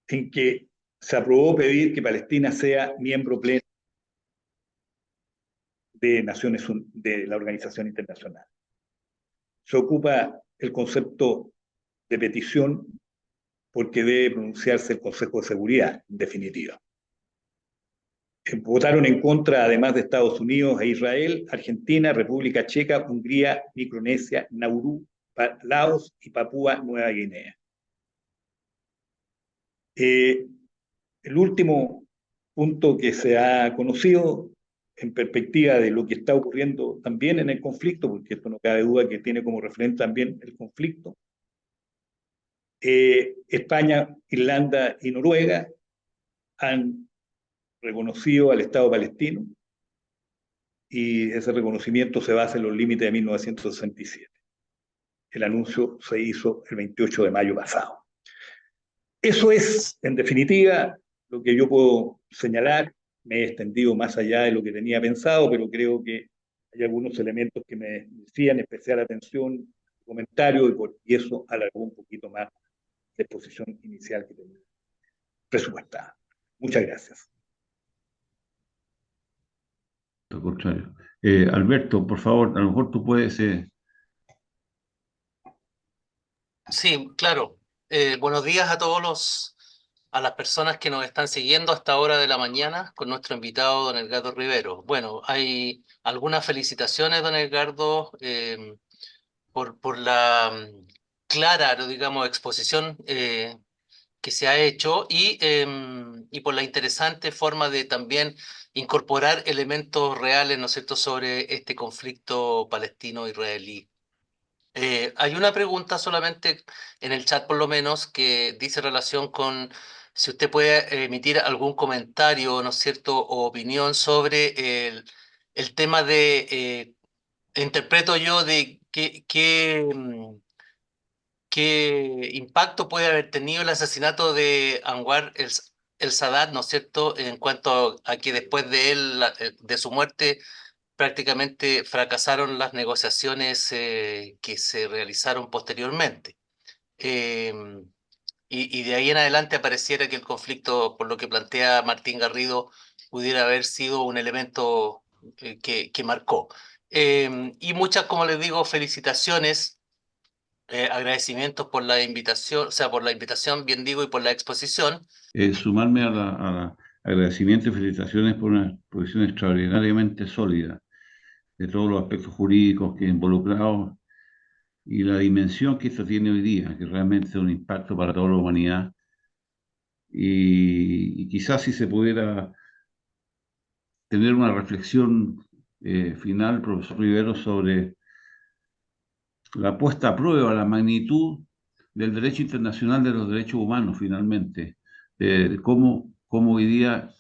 en que se aprobó pedir que Palestina sea miembro pleno de la Organización Internacional. Se ocupa el concepto de petición porque debe pronunciarse el Consejo de Seguridad, en definitiva. Votaron en contra, además de Estados Unidos e Israel, Argentina, República Checa, Hungría, Micronesia, Nauru, Laos y Papúa Nueva Guinea. El último punto que se ha conocido en perspectiva de lo que está ocurriendo también en el conflicto, porque esto no cabe duda que tiene como referente también el conflicto, España, Irlanda y Noruega han reconocido al Estado palestino y ese reconocimiento se basa en los límites de 1967. El anuncio se hizo el 28 de mayo pasado. Eso es, en definitiva, lo que yo puedo señalar. Me he extendido más allá de lo que tenía pensado, pero creo que hay algunos elementos que me decían especial atención, comentario, y eso alargó un poquito más la exposición inicial que tenía presupuestada. Muchas gracias. Al contrario. Alberto, por favor, a lo mejor tú puedes... Sí, claro. Buenos días a a las personas que nos están siguiendo a esta hora de la mañana con nuestro invitado, don Edgardo Rivero. Bueno, hay algunas felicitaciones, don Edgardo, por la clara, ¿no? digamos, exposición que se ha hecho y por la interesante forma de también incorporar elementos reales, ¿no es cierto?, sobre este conflicto palestino-israelí. Hay una pregunta solamente en el chat, por lo menos, que dice relación con si usted puede emitir algún comentario, ¿no es cierto?, o opinión sobre el tema de, interpreto yo, de qué impacto puede haber tenido el asesinato de Anwar el Sadat, ¿no es cierto?, en cuanto a que después de él, de su muerte, prácticamente fracasaron las negociaciones que se realizaron posteriormente. Eh, y de ahí en adelante apareciera que el conflicto, por lo que plantea Martín Garrido, pudiera haber sido un elemento que marcó. Y muchas, como les digo, felicitaciones, agradecimientos por la invitación, o sea, por la invitación, bien digo, y por la exposición. Sumarme a la agradecimiento y felicitaciones por una exposición extraordinariamente sólida de todos los aspectos jurídicos que involucrados y la dimensión que esto tiene hoy día, que realmente es un impacto para toda la humanidad. Y quizás si se pudiera tener una reflexión final, profesor Rivero, sobre la puesta a prueba, la magnitud del derecho internacional de los derechos humanos, finalmente, de cómo hoy día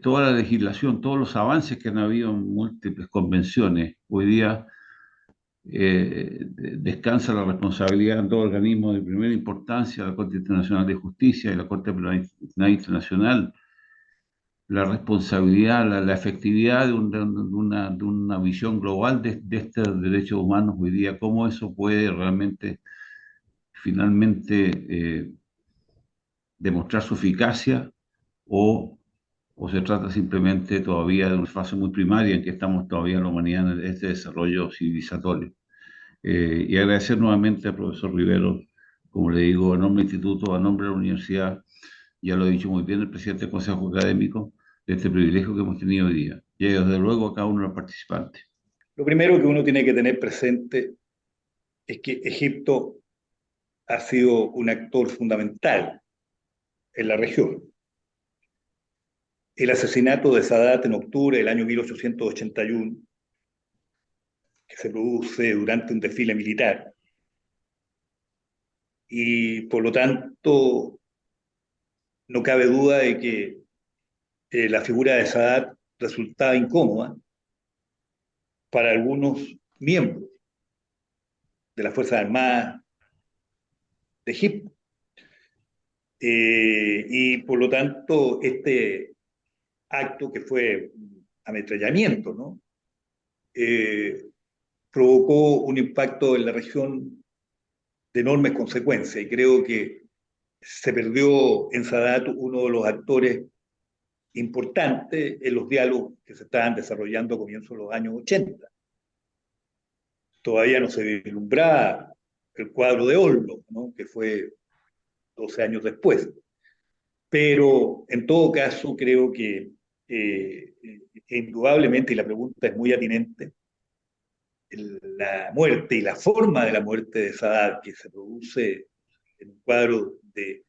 toda la legislación, todos los avances que han habido en múltiples convenciones, hoy día descansa la responsabilidad en todo organismo de primera importancia, la Corte Internacional de Justicia y la Corte Penal Internacional, la responsabilidad, la efectividad de una visión global de estos derechos humanos hoy día, cómo eso puede realmente, finalmente, demostrar su eficacia o se trata simplemente todavía de una fase muy primaria en que estamos todavía en la humanidad en este desarrollo civilizatorio. Y agradecer nuevamente al profesor Rivero, como le digo, a nombre del instituto, a nombre de la universidad, ya lo ha dicho muy bien el presidente del Consejo Académico, de este privilegio que hemos tenido hoy día. Y desde luego a cada uno de los participantes. Lo primero que uno tiene que tener presente es que Egipto ha sido un actor fundamental en la región. El asesinato de Sadat en octubre del año 1881, que se produce durante un desfile militar, y por lo tanto no cabe duda de que la figura de Sadat resultaba incómoda para algunos miembros de las Fuerzas Armadas de Egipto. Y por lo tanto, este acto que fue ametrallamiento, ¿no? Provocó un impacto en la región de enormes consecuencias y creo que se perdió en Sadat uno de los actores importantes en los diálogos que se estaban desarrollando a comienzos de los años 80. Todavía no se vislumbraba el cuadro de Oslo, ¿no? Que fue 12 años después. Pero en todo caso creo que indudablemente, y la pregunta es muy atinente, la muerte y la forma de la muerte de Sadat, que se produce en un cuadro de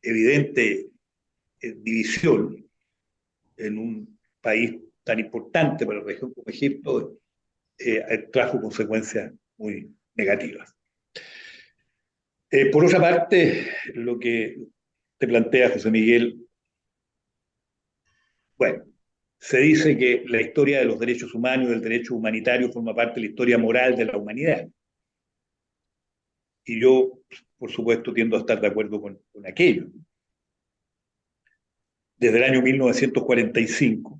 evidente división en un país tan importante para la región como Egipto, trajo consecuencias muy negativas. Por otra parte, lo que te plantea José Miguel, bueno, se dice que la historia de los derechos humanos y del derecho humanitario forma parte de la historia moral de la humanidad. Y yo, por supuesto, tiendo a estar de acuerdo con aquello. Desde el año 1945,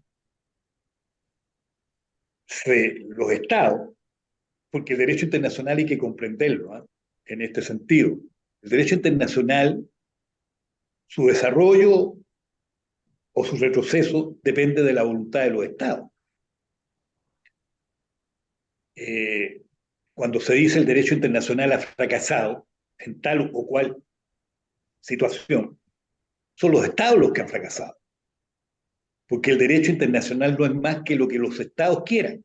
los estados, porque el derecho internacional hay que comprenderlo, ¿eh? En este sentido. El derecho internacional, su desarrollo o su retroceso depende de la voluntad de los estados. Cuando se dice el derecho internacional ha fracasado en tal o cual situación, son los estados los que han fracasado. Porque el derecho internacional no es más que lo que los estados quieran.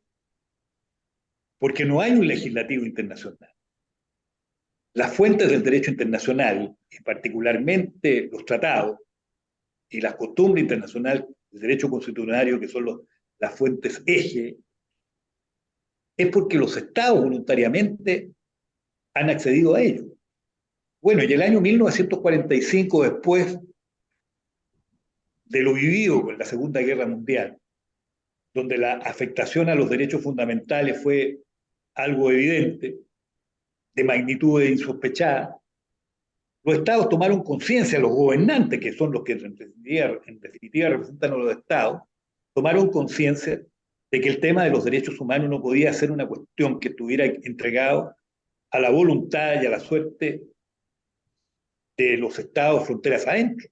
porque no hay un legislativo internacional. Las fuentes del derecho internacional, y particularmente los tratados y las costumbres internacionales, el derecho constitucional, que son las fuentes eje, es porque los estados voluntariamente han accedido a ello. Bueno, y el año 1945, después de lo vivido con la Segunda Guerra Mundial, donde la afectación a los derechos fundamentales fue algo evidente, de magnitud insospechada, los estados tomaron conciencia, los gobernantes, que son los que en definitiva representan a los estados, tomaron conciencia de que el tema de los derechos humanos no podía ser una cuestión que estuviera entregado a la voluntad y a la suerte de los estados fronteras adentro,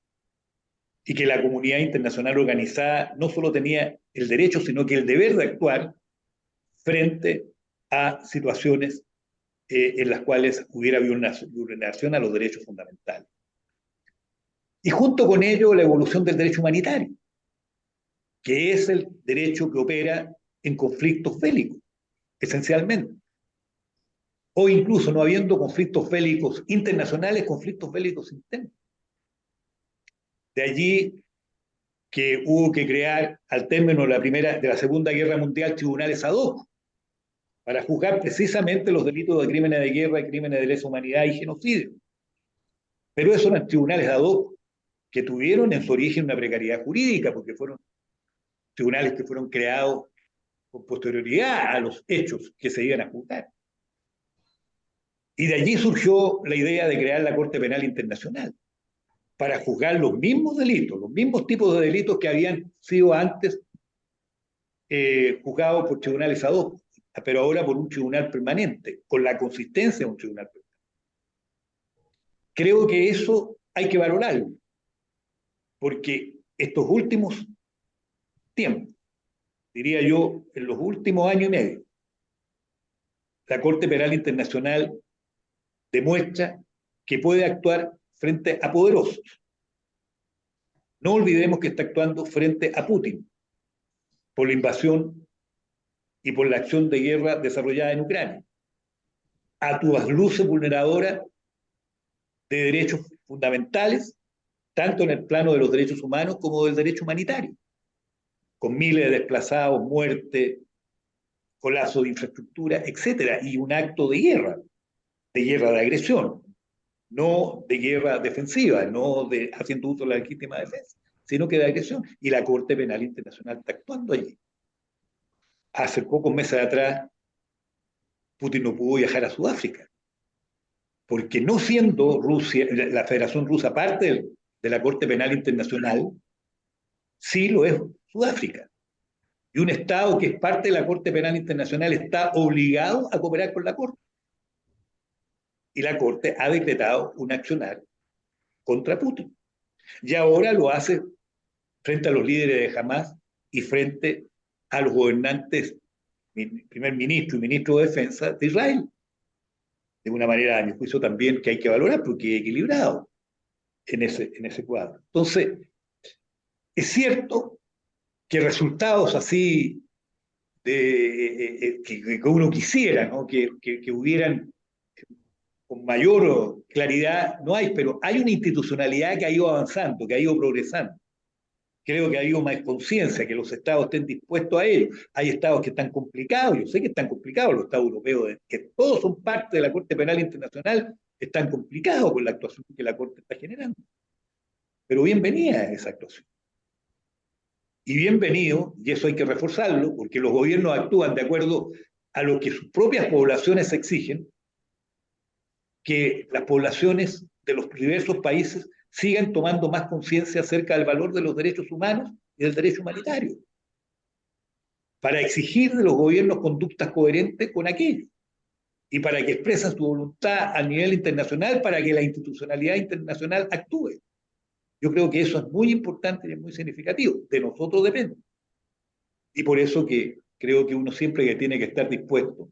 y que la comunidad internacional organizada no solo tenía el derecho, sino que el deber de actuar frente a situaciones en las cuales hubiera vulneración a los derechos fundamentales. Y junto con ello la evolución del derecho humanitario, que es el derecho que opera en conflictos bélicos, esencialmente. O incluso no habiendo conflictos bélicos internacionales, conflictos bélicos internos. De allí que hubo que crear, al término de la Segunda Guerra Mundial, tribunales ad hoc para juzgar precisamente los delitos de crímenes de guerra, crímenes de lesa humanidad y genocidio. Pero esos eran tribunales ad hoc que tuvieron en su origen una precariedad jurídica, porque fueron tribunales que fueron creados con posterioridad a los hechos que se iban a juzgar. Y de allí surgió la idea de crear la Corte Penal Internacional, para juzgar los mismos delitos, los mismos tipos de delitos que habían sido antes juzgados por tribunales ad hoc, pero ahora por un tribunal permanente, con la consistencia de un tribunal permanente. Creo que eso hay que valorarlo, porque estos últimos tiempos, diría yo, en los últimos años y medio, la Corte Penal Internacional demuestra que puede actuar frente a poderosos. No olvidemos que está actuando frente a Putin por la invasión y por la acción de guerra desarrollada en Ucrania, a todas luces vulneradora de derechos fundamentales, tanto en el plano de los derechos humanos como del derecho humanitario, con miles de desplazados, muerte, colapso de infraestructura, etcétera, y un acto de guerra de agresión, no de guerra defensiva, no de haciendo uso de la legítima defensa, sino que de agresión. Y la Corte Penal Internacional está actuando allí. Hace pocos meses atrás, Putin no pudo viajar a Sudáfrica, porque no siendo Rusia, la Federación Rusa parte de la Corte Penal Internacional, sí lo es Sudáfrica. Y un Estado que es parte de la Corte Penal Internacional está obligado a cooperar con la Corte. Y la Corte ha decretado un accionar contra Putin. Y ahora lo hace frente a los líderes de Hamas y frente a los gobernantes, primer ministro y ministro de Defensa de Israel. De una manera, a mi juicio, también que hay que valorar porque es equilibrado en ese cuadro. Entonces, es cierto que resultados así que uno quisiera, ¿no? que hubieran con mayor claridad, no hay, pero hay una institucionalidad que ha ido avanzando, que ha ido progresando. Creo que ha habido más conciencia, que los estados estén dispuestos a ello. Hay estados que están complicados, yo sé que están complicados los estados europeos, que todos son parte de la Corte Penal Internacional, están complicados con la actuación que la Corte está generando. Pero bienvenida esa actuación. Y bienvenido, y eso hay que reforzarlo, porque los gobiernos actúan de acuerdo a lo que sus propias poblaciones exigen, que las poblaciones de los diversos países sigan tomando más conciencia acerca del valor de los derechos humanos y del derecho humanitario, para exigir de los gobiernos conductas coherentes con aquello, y para que expresen su voluntad a nivel internacional, para que la institucionalidad internacional actúe. Yo creo que eso es muy importante y es muy significativo. De nosotros depende. Y por eso que creo que uno siempre que tiene que estar dispuesto,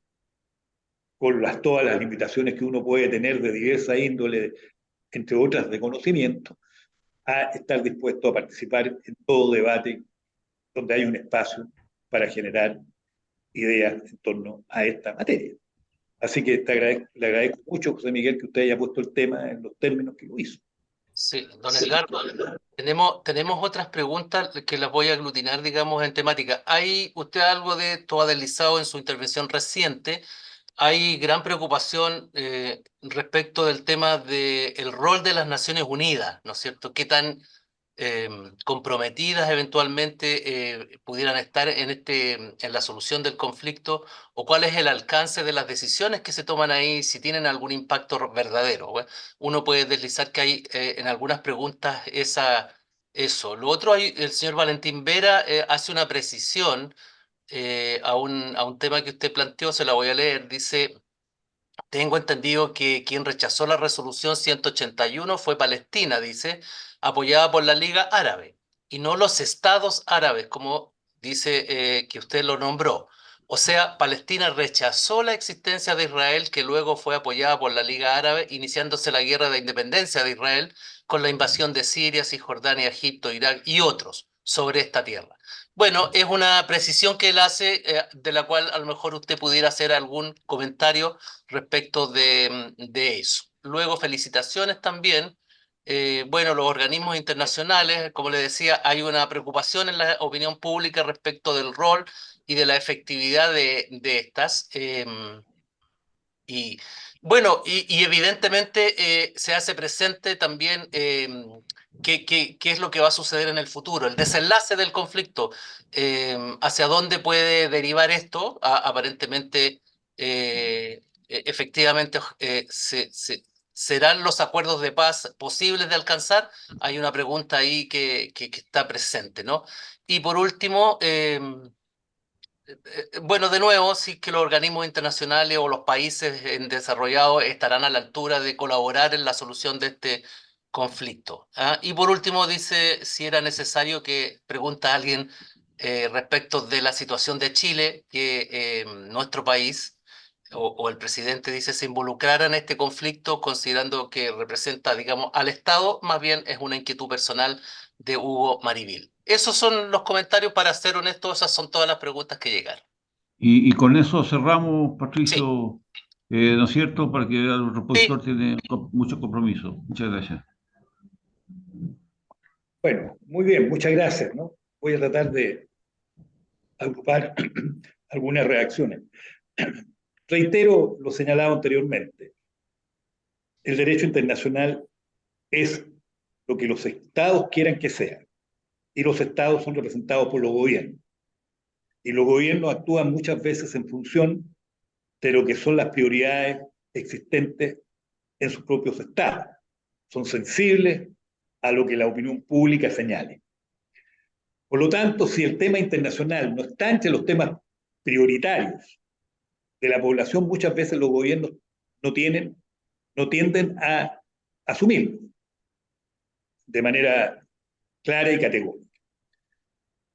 con todas las limitaciones que uno puede tener de diversa índole, entre otras de conocimiento, a estar dispuesto a participar en todo debate donde hay un espacio para generar ideas en torno a esta materia. Así que le agradezco mucho, José Miguel, que usted haya puesto el tema en los términos que lo hizo. Sí, don Edgardo, tenemos otras preguntas que las voy a aglutinar, digamos, en temática. Hay usted algo de todo ha deslizado en su intervención reciente. Hay gran preocupación respecto del tema del rol de las Naciones Unidas, ¿no es cierto? ¿Qué tan comprometidas eventualmente pudieran estar en la solución del conflicto, o cuál es el alcance de las decisiones que se toman ahí, si tienen algún impacto verdadero? Bueno, uno puede deslizar que hay en algunas preguntas eso. Lo otro, el señor Valentín Vera hace una precisión a un tema que usted planteó, se la voy a leer. Dice: tengo entendido que quien rechazó la resolución 181 fue Palestina, dice, apoyada por la Liga Árabe, y no los estados árabes, como dice que usted lo nombró. O sea, Palestina rechazó la existencia de Israel, que luego fue apoyada por la Liga Árabe, iniciándose la guerra de independencia de Israel con la invasión de Siria, Cisjordania, Egipto, Irak y otros sobre esta tierra. Bueno, es una precisión que él hace, de la cual a lo mejor usted pudiera hacer algún comentario respecto de eso. Luego, felicitaciones también. Bueno, los organismos internacionales, como le decía, hay una preocupación en la opinión pública respecto del rol y de la efectividad de estas. Y bueno, y evidentemente se hace presente también qué es lo que va a suceder en el futuro, el desenlace del conflicto, hacia dónde puede derivar esto. Aparentemente, efectivamente, ¿serán los acuerdos de paz posibles de alcanzar? Hay una pregunta ahí que está presente, ¿no? Y por último, bueno, de nuevo, sí que los organismos internacionales o los países en desarrollados estarán a la altura de colaborar en la solución de este conflicto. ¿Ah? Y por último, dice si era necesario que, pregunta a alguien respecto de la situación de Chile, que nuestro país o el presidente dice se involucrara en este conflicto, considerando que representa, digamos, al Estado. Más bien es una inquietud personal de Hugo Marivil. Esos son los comentarios. Para ser honesto, esas son todas las preguntas que llegaron. Y con eso cerramos, Sí, Patricio, ¿no es cierto? Para que el repositor sí, tiene mucho compromiso. Muchas gracias. Bueno, muy bien, muchas gracias, ¿no? Voy a tratar de agrupar algunas reacciones. Reitero lo señalado anteriormente. El derecho internacional es lo que los estados quieran que sea, y los estados son representados por los gobiernos. Y los gobiernos actúan muchas veces en función de lo que son las prioridades existentes en sus propios estados. Son sensibles a lo que la opinión pública señale. Por lo tanto, si el tema internacional no está entre los temas prioritarios de la población, muchas veces los gobiernos no tienden a asumirlo de manera clara y categórica.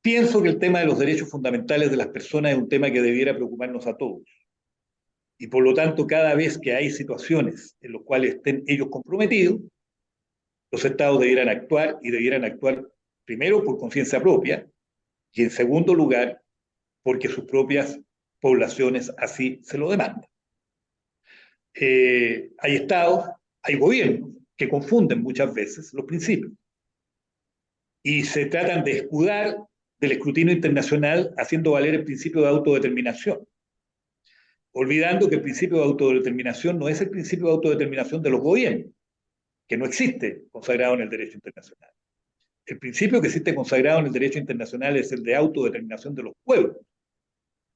Pienso que el tema de los derechos fundamentales de las personas es un tema que debiera preocuparnos a todos. Y por lo tanto, cada vez que hay situaciones en las cuales estén ellos comprometidos, los estados debieran actuar, y debieran actuar primero por conciencia propia y en segundo lugar porque sus propias poblaciones así se lo demandan. Hay estados, hay gobiernos que confunden muchas veces los principios y se tratan de escudar del escrutinio internacional haciendo valer el principio de autodeterminación, olvidando que el principio de autodeterminación no es el principio de autodeterminación de los gobiernos, que no existe consagrado en el derecho internacional. El principio que existe consagrado en el derecho internacional es el de autodeterminación de los pueblos.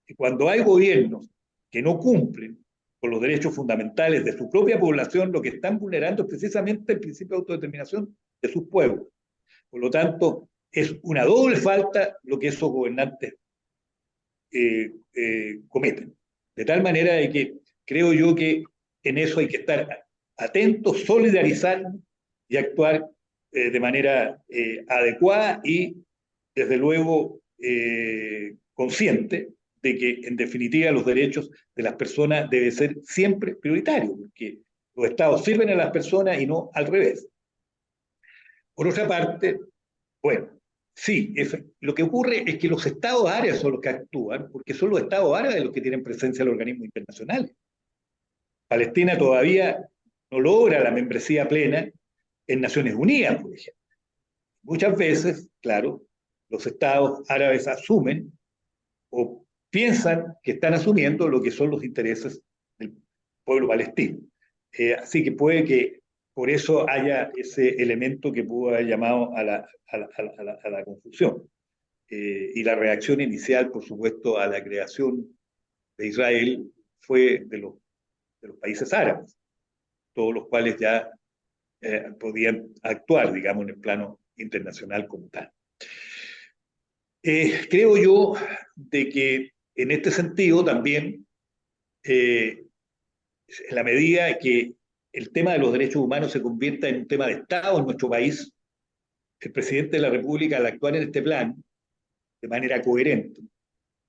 Y cuando hay gobiernos que no cumplen con los derechos fundamentales de su propia población, lo que están vulnerando es precisamente el principio de autodeterminación de sus pueblos. Por lo tanto, es una doble falta lo que esos gobernantes cometen. De tal manera de que creo yo que en eso hay que estar atentos, solidarizarnos y actuar de manera adecuada y, desde luego, consciente de que, en definitiva, los derechos de las personas deben ser siempre prioritarios, porque los estados sirven a las personas y no al revés. Por otra parte, bueno, Sí, lo que ocurre es que los estados árabes son los que actúan, porque son los estados árabes los que tienen presencia en los organismos internacionales. Palestina todavía no logra la membresía plena en Naciones Unidas, por ejemplo. Muchas veces, claro, los estados árabes asumen o piensan que están asumiendo lo que son los intereses del pueblo palestino. Así que puede que por eso haya ese elemento que pudo haber llamado a la confusión. Y la reacción inicial, por supuesto, a la creación de Israel fue de los países árabes, todos los cuales ya podían actuar, digamos, en el plano internacional como tal. Creo yo de que en este sentido también, en la medida que el tema de los derechos humanos se convierta en un tema de Estado en nuestro país, el presidente de la República, al actuar en este plan, de manera coherente,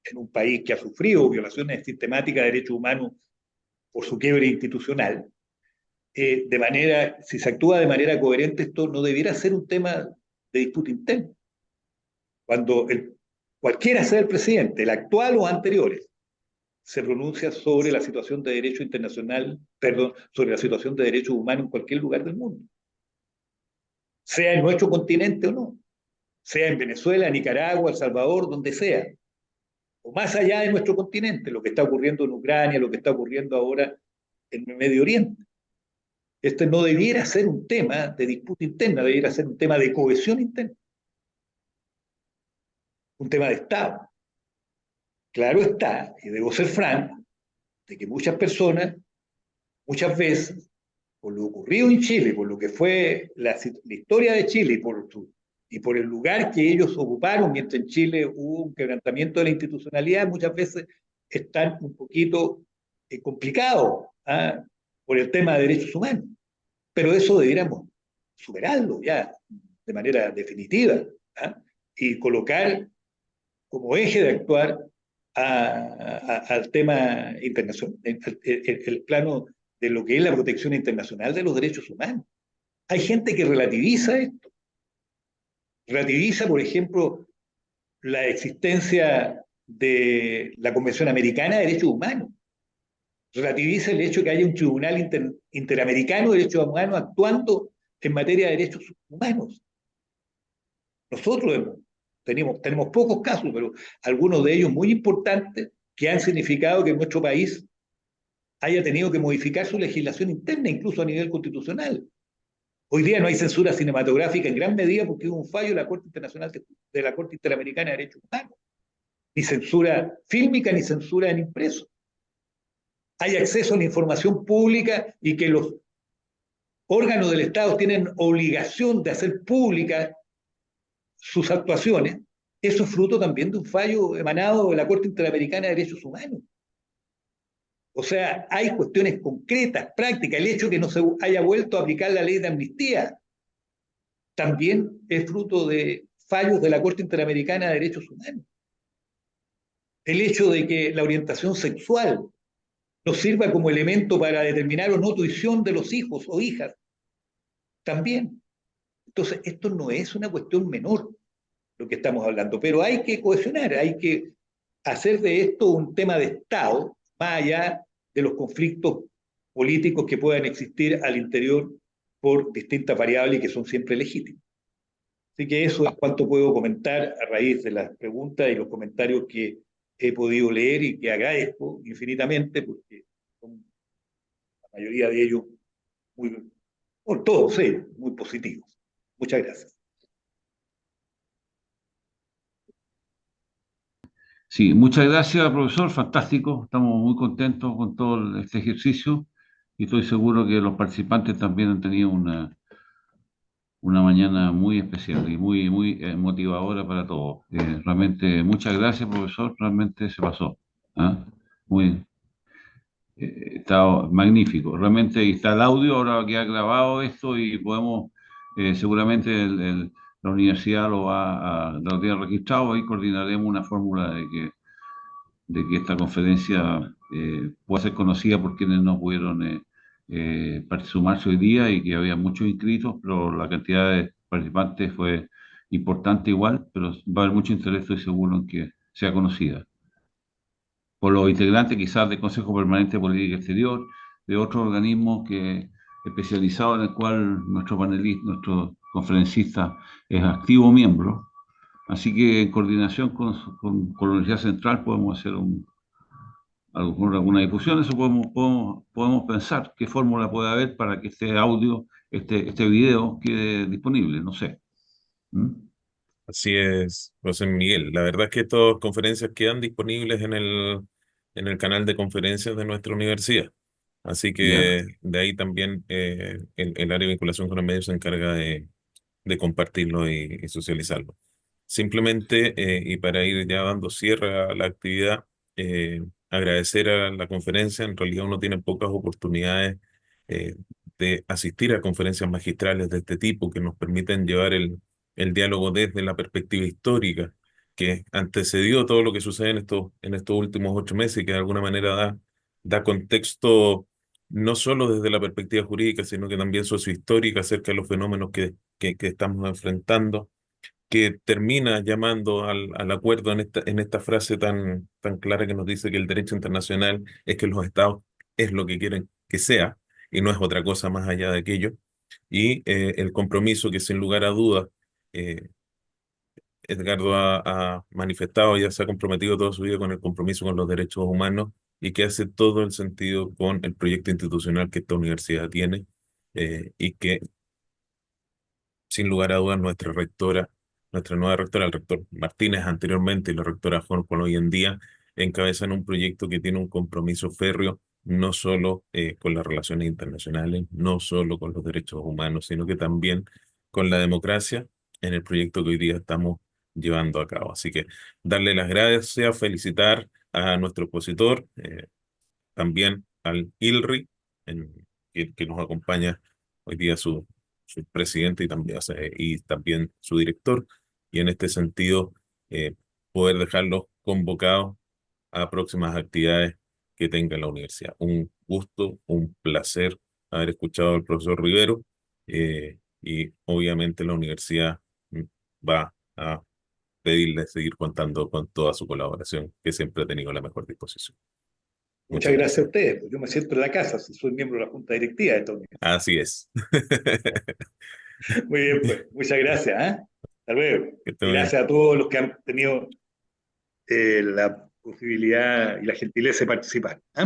en un país que ha sufrido violaciones sistemáticas de derechos humanos por su quiebre institucional, si se actúa de manera coherente, esto no debiera ser un tema de disputa interna. Cuando cualquiera sea el presidente, el actual o anteriores, se pronuncia sobre la situación de derecho internacional, perdón, sobre la situación de derechos humanos en cualquier lugar del mundo, sea en nuestro continente o no, sea en Venezuela, Nicaragua, El Salvador, donde sea, o más allá de nuestro continente, lo que está ocurriendo en Ucrania, lo que está ocurriendo ahora en el Medio Oriente. Este no debiera ser un tema de disputa interna, debiera ser un tema de cohesión interna, un tema de Estado. Claro está, y debo ser franco, de que muchas personas, muchas veces, por lo ocurrido en Chile, por lo que fue la historia de Chile y por el lugar que ellos ocuparon mientras en Chile hubo un quebrantamiento de la institucionalidad, muchas veces están un poquito complicados por el tema de derechos humanos. Pero eso debiéramos superarlo ya de manera definitiva y colocar como eje de actuar al tema internacional, el plano de lo que es la protección internacional de los derechos humanos. Hay gente que relativiza esto. Relativiza, por ejemplo, la existencia de la Convención Americana de Derechos Humanos. Relativiza el hecho de que haya un tribunal interamericano de derechos humanos actuando en materia de derechos humanos. Nosotros tenemos pocos casos, pero algunos de ellos muy importantes que han significado que nuestro país haya tenido que modificar su legislación interna, incluso a nivel constitucional. Hoy día no hay censura cinematográfica en gran medida porque hubo un fallo de la Corte Internacional de la Corte Interamericana de Derechos Humanos. Ni censura fílmica ni censura en impreso. Hay acceso a la información pública y que los órganos del Estado tienen obligación de hacer públicas sus actuaciones. Eso es fruto también de un fallo emanado de la Corte Interamericana de Derechos Humanos. O sea, hay cuestiones concretas, prácticas. El hecho de que no se haya vuelto a aplicar la ley de amnistía también es fruto de fallos de la Corte Interamericana de Derechos Humanos. El hecho de que la orientación sexual nos sirva como elemento para determinar o no tuición de los hijos o hijas, también. Entonces, esto no es una cuestión menor lo que estamos hablando, pero hay que cohesionar, hay que hacer de esto un tema de Estado, más allá de los conflictos políticos que puedan existir al interior por distintas variables que son siempre legítimas. Así que eso es cuanto puedo comentar a raíz de las preguntas y los comentarios que he podido leer y que agradezco infinitamente porque son la mayoría de ellos por todos ellos, muy positivos. Muchas gracias. Sí, muchas gracias, profesor. Fantástico. Estamos muy contentos con todo este ejercicio y estoy seguro que los participantes también han tenido una mañana muy especial y muy motivadora para todos. Realmente, muchas gracias, profesor. Realmente se pasó. ¿Ah? Muy, Está magnífico. Realmente está el audio, ahora va a quedar grabado esto y podemos, seguramente la universidad lo tiene registrado y coordinaremos una fórmula de que esta conferencia pueda ser conocida por quienes no pudieron sumarse hoy día y que había muchos inscritos, pero la cantidad de participantes fue importante igual, pero va a haber mucho interés, estoy seguro, en que sea conocida por los integrantes quizás del Consejo Permanente de Política Exterior, de otros organismos especializados en el cual nuestro panelista, nuestro conferencista es activo miembro. Así que en coordinación con la Universidad Central podemos hacer alguna difusión. Eso podemos pensar qué fórmula puede haber para que este audio, este video quede disponible, no sé. ¿Mm? Así es, José Miguel. La verdad es que estas conferencias quedan disponibles en el canal de conferencias de nuestra universidad. Así Ya, que de ahí también el área de vinculación con los medios se encarga de compartirlo y socializarlo. Simplemente, y para ir ya dando cierre a la actividad, agradecer a la conferencia. En realidad uno tiene pocas oportunidades eh, de asistir a conferencias magistrales de este tipo que nos permiten llevar el diálogo desde la perspectiva histórica que antecedió todo lo que sucede en estos últimos 8 meses y que de alguna manera da contexto no solo desde la perspectiva jurídica, sino que también sociohistórica acerca de los fenómenos que estamos enfrentando, que termina llamando al acuerdo en esta frase tan clara que nos dice que el derecho internacional es que los estados es lo que quieren que sea y no es otra cosa más allá de aquello. Y el compromiso que sin lugar a dudas eh, Edgardo ha manifestado, ya se ha comprometido toda su vida con el compromiso con los derechos humanos y que hace todo el sentido con el proyecto institucional que esta universidad tiene, y que sin lugar a dudas nuestra rectora, nuestra nueva rectora, el rector Martínez anteriormente y la rectora Juan hoy en día, encabezan un proyecto que tiene un compromiso férreo no solo con las relaciones internacionales, no solo con los derechos humanos, sino que también con la democracia en el proyecto que hoy día estamos llevando a cabo. Así que darle las gracias, felicitar a nuestro expositor, también al ILRI, que nos acompaña hoy día su presidente y también su director, y en este sentido poder dejarlos convocados a próximas actividades que tenga la universidad. Un gusto, un placer haber escuchado al profesor Rivero, y obviamente la universidad mm, va a pedirle seguir contando con toda su colaboración, que siempre ha tenido la mejor disposición. Muchas Muchas gracias a gracias. ustedes. Pues yo me siento en la casa, si soy miembro de la Junta Directiva de esta universidad. Así es. Muy bien, pues. Muchas gracias. ¿Eh? Hasta luego. Que esté Y muy bien. gracias a todos los que han tenido la posibilidad y la gentileza de participar. ¿Eh?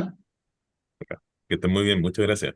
Que esté muy bien. Muchas gracias.